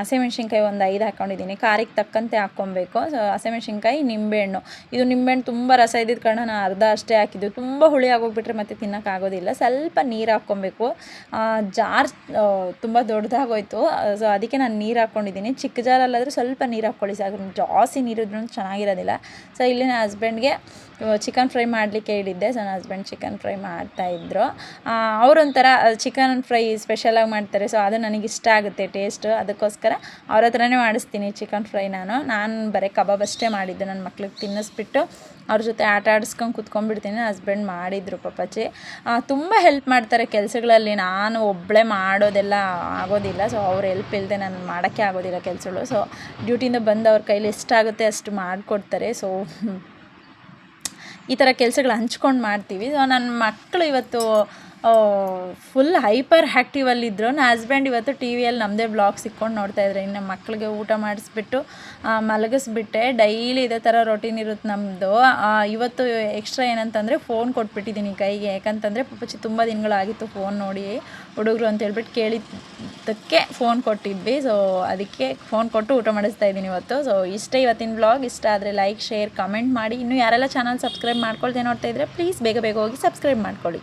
ಹಸಿಮೆಣ್ಸಿನ್ಕಾಯಿ ಒಂದು 5 ಹಾಕ್ಕೊಂಡಿದ್ದೀನಿ. ಖಾರಕ್ಕೆ ತಕ್ಕಂತೆ ಹಾಕ್ಕೊಬೇಕು. ಸೊ ಹಸಿಮೆಣ್ಸಿನ್ಕಾಯಿ, ನಿಂಬೆಹಣ್ಣು. ಇದು ನಿಂಬೆಹಣ್ಣು ತುಂಬ ರಸ ಇದ್ದಿದ್ದ ಕಾರಣ ನಾನು ಅರ್ಧ ಅಷ್ಟೇ ಹಾಕಿದ್ದು. ತುಂಬ ಹುಳಿ ಆಗೋಗ್ಬಿಟ್ರೆ ಮತ್ತೆ ತಿನ್ನೋಕ್ಕಾಗೋದಿಲ್ಲ. ಸ್ವಲ್ಪ ನೀರು ಹಾಕ್ಕೊಬೇಕು. ಜಾರ್ ತುಂಬ ದೊಡ್ಡದಾಗೋಯ್ತು. ಸೊ ಅದಕ್ಕೆ ನಾನು ನೀರು ಹಾಕ್ಕೊಂಡಿದ್ದೀನಿ. ಚಿಕ್ಕ ಜಾರಲ್ಲಾದರೆ ಸ್ವಲ್ಪ ನೀರು ಹಾಕ್ಕೊಳ್ಳಿ ಸಾಕು, ಜಾಸ್ತಿ ನೀರಿದ್ರೂ ಚೆನ್ನಾಗಿರೋದಿಲ್ಲ. ಸೊ ಇಲ್ಲಿ ನನ್ನ ಹಸ್ಬೆಂಡ್ಗೆ ಚಿಕನ್ ಫ್ರೈ ಮಾಡಲಿಕ್ಕೆ ಹೇಳಿದ್ದೆ. ಸೊ ನನ್ನ ಹಸ್ಬೆಂಡ್ ಚಿಕನ್ ಫ್ರೈ ಮಾಡ್ತಾಯಿದ್ರು. ಅವರೊಂಥರ ಚಿಕನ್ ಫ್ರೈ ಸ್ಪೆಷಲಾಗಿ ಮಾಡ್ತಾರೆ. ಸೊ ಅದು ನನಗೆ ಇಷ್ಟ ಆಗುತ್ತೆ ಟೇಸ್ಟು. ಅದಕ್ಕೋಸ್ಕರ ಅವ್ರ ಹತ್ರನೇ ಮಾಡಿಸ್ತೀನಿ ಚಿಕನ್ ಫ್ರೈ. ನಾನು ಬರೀ ಕಬಾಬ್ ಅಷ್ಟೇ ಮಾಡಿದ್ದು. ನನ್ನ ಮಕ್ಳಿಗೆ ತಿನ್ನಿಸ್ಬಿಟ್ಟು ಅವ್ರ ಜೊತೆ ಆಟ ಆಡಿಸ್ಕೊಂಡು ಕುತ್ಕೊಂಡ್ಬಿಡ್ತೀನಿ. ಹಸ್ಬೆಂಡ್ ಮಾಡಿದರು ಪಾಪಚ್ಚಿ. ತುಂಬ ಹೆಲ್ಪ್ ಮಾಡ್ತಾರೆ ಕೆಲಸಗಳಲ್ಲಿ. ನಾನು ಒಬ್ಬಳೇ ಮಾಡೋದೆಲ್ಲ ಆಗೋದಿಲ್ಲ. ಸೊ ಅವ್ರ ಹೆಲ್ಪ್ ಇಲ್ಲದೆ ನಾನು ಮಾಡೋಕ್ಕೆ ಆಗೋದಿಲ್ಲ ಕೆಲಸಗಳು. ಸೊ ಡ್ಯೂಟಿಯಿಂದ ಬಂದು ಅವ್ರ ಕೈಲಿ ಎಷ್ಟಾಗುತ್ತೆ ಅಷ್ಟು ಮಾಡಿಕೊಡ್ತಾರೆ. ಸೊ ಈ ಥರ ಕೆಲಸಗಳು ಹಂಚ್ಕೊಂಡು ಮಾಡ್ತೀವಿ. ಸೊ ನನ್ನ ಮಕ್ಕಳು ಇವತ್ತು ಫುಲ್ ಹೈಪರ್ ಆ್ಯಕ್ಟಿವಲ್ಲಿದ್ದರು. ನನ್ನ ಹಸ್ಬೆಂಡ್ ಇವತ್ತು ಟಿ ವಿಯಲ್ಲಿ ನಮ್ಮದೇ ಬ್ಲಾಗ್ಸ್ ಇಕ್ಕೊಂಡು ನೋಡ್ತಾಯಿದ್ರು. ಇನ್ನು ಮಕ್ಕಳಿಗೆ ಊಟ ಮಾಡಿಸ್ಬಿಟ್ಟು ಮಲಗಿಸ್ಬಿಟ್ಟೆ. ಡೈಲಿ ಇದೇ ಥರ ರೊಟೀನ್ ಇರುತ್ತೆ ನಮ್ಮದು. ಇವತ್ತು ಎಕ್ಸ್ಟ್ರಾ ಏನಂತಂದರೆ ಫೋನ್ ಕೊಟ್ಬಿಟ್ಟಿದ್ದೀನಿ ಕೈಗೆ. ಯಾಕಂತಂದರೆ ಪಾಪಚ್ಚಿ ತುಂಬ ದಿನಗಳಾಗಿತ್ತು ಫೋನ್ ನೋಡಿ ಹುಡುಗರು ಅಂತ ಹೇಳ್ಬಿಟ್ಟು ಕೇಳಿದ್ದಕ್ಕೆ ಫೋನ್ ಕೊಟ್ಟಿದ್ವಿ. ಸೊ ಅದಕ್ಕೆ ಫೋನ್ ಕೊಟ್ಟು ಊಟ ಮಾಡಿಸ್ತಾ ಇದ್ದೀನಿ ಇವತ್ತು. ಸೊ ಇಷ್ಟೇ ಇವತ್ತಿನ ಬ್ಲಾಗ್. ಇಷ್ಟ ಆದರೆ ಲೈಕ್, ಶೇರ್, ಕಮೆಂಟ್ ಮಾಡಿ. ಇನ್ನೂ ಯಾರೆಲ್ಲ ಚಾನಲ್ ಸಬ್ಸ್ಕ್ರೈಬ್ ಮಾಡ್ಕೊಳ್ದೆ ನೋಡ್ತಾಯಿದ್ರೆ ಪ್ಲೀಸ್ ಬೇಗ ಹೋಗಿ ಸಬ್ಸ್ಕ್ರೈಬ್ ಮಾಡ್ಕೊಳ್ಳಿ.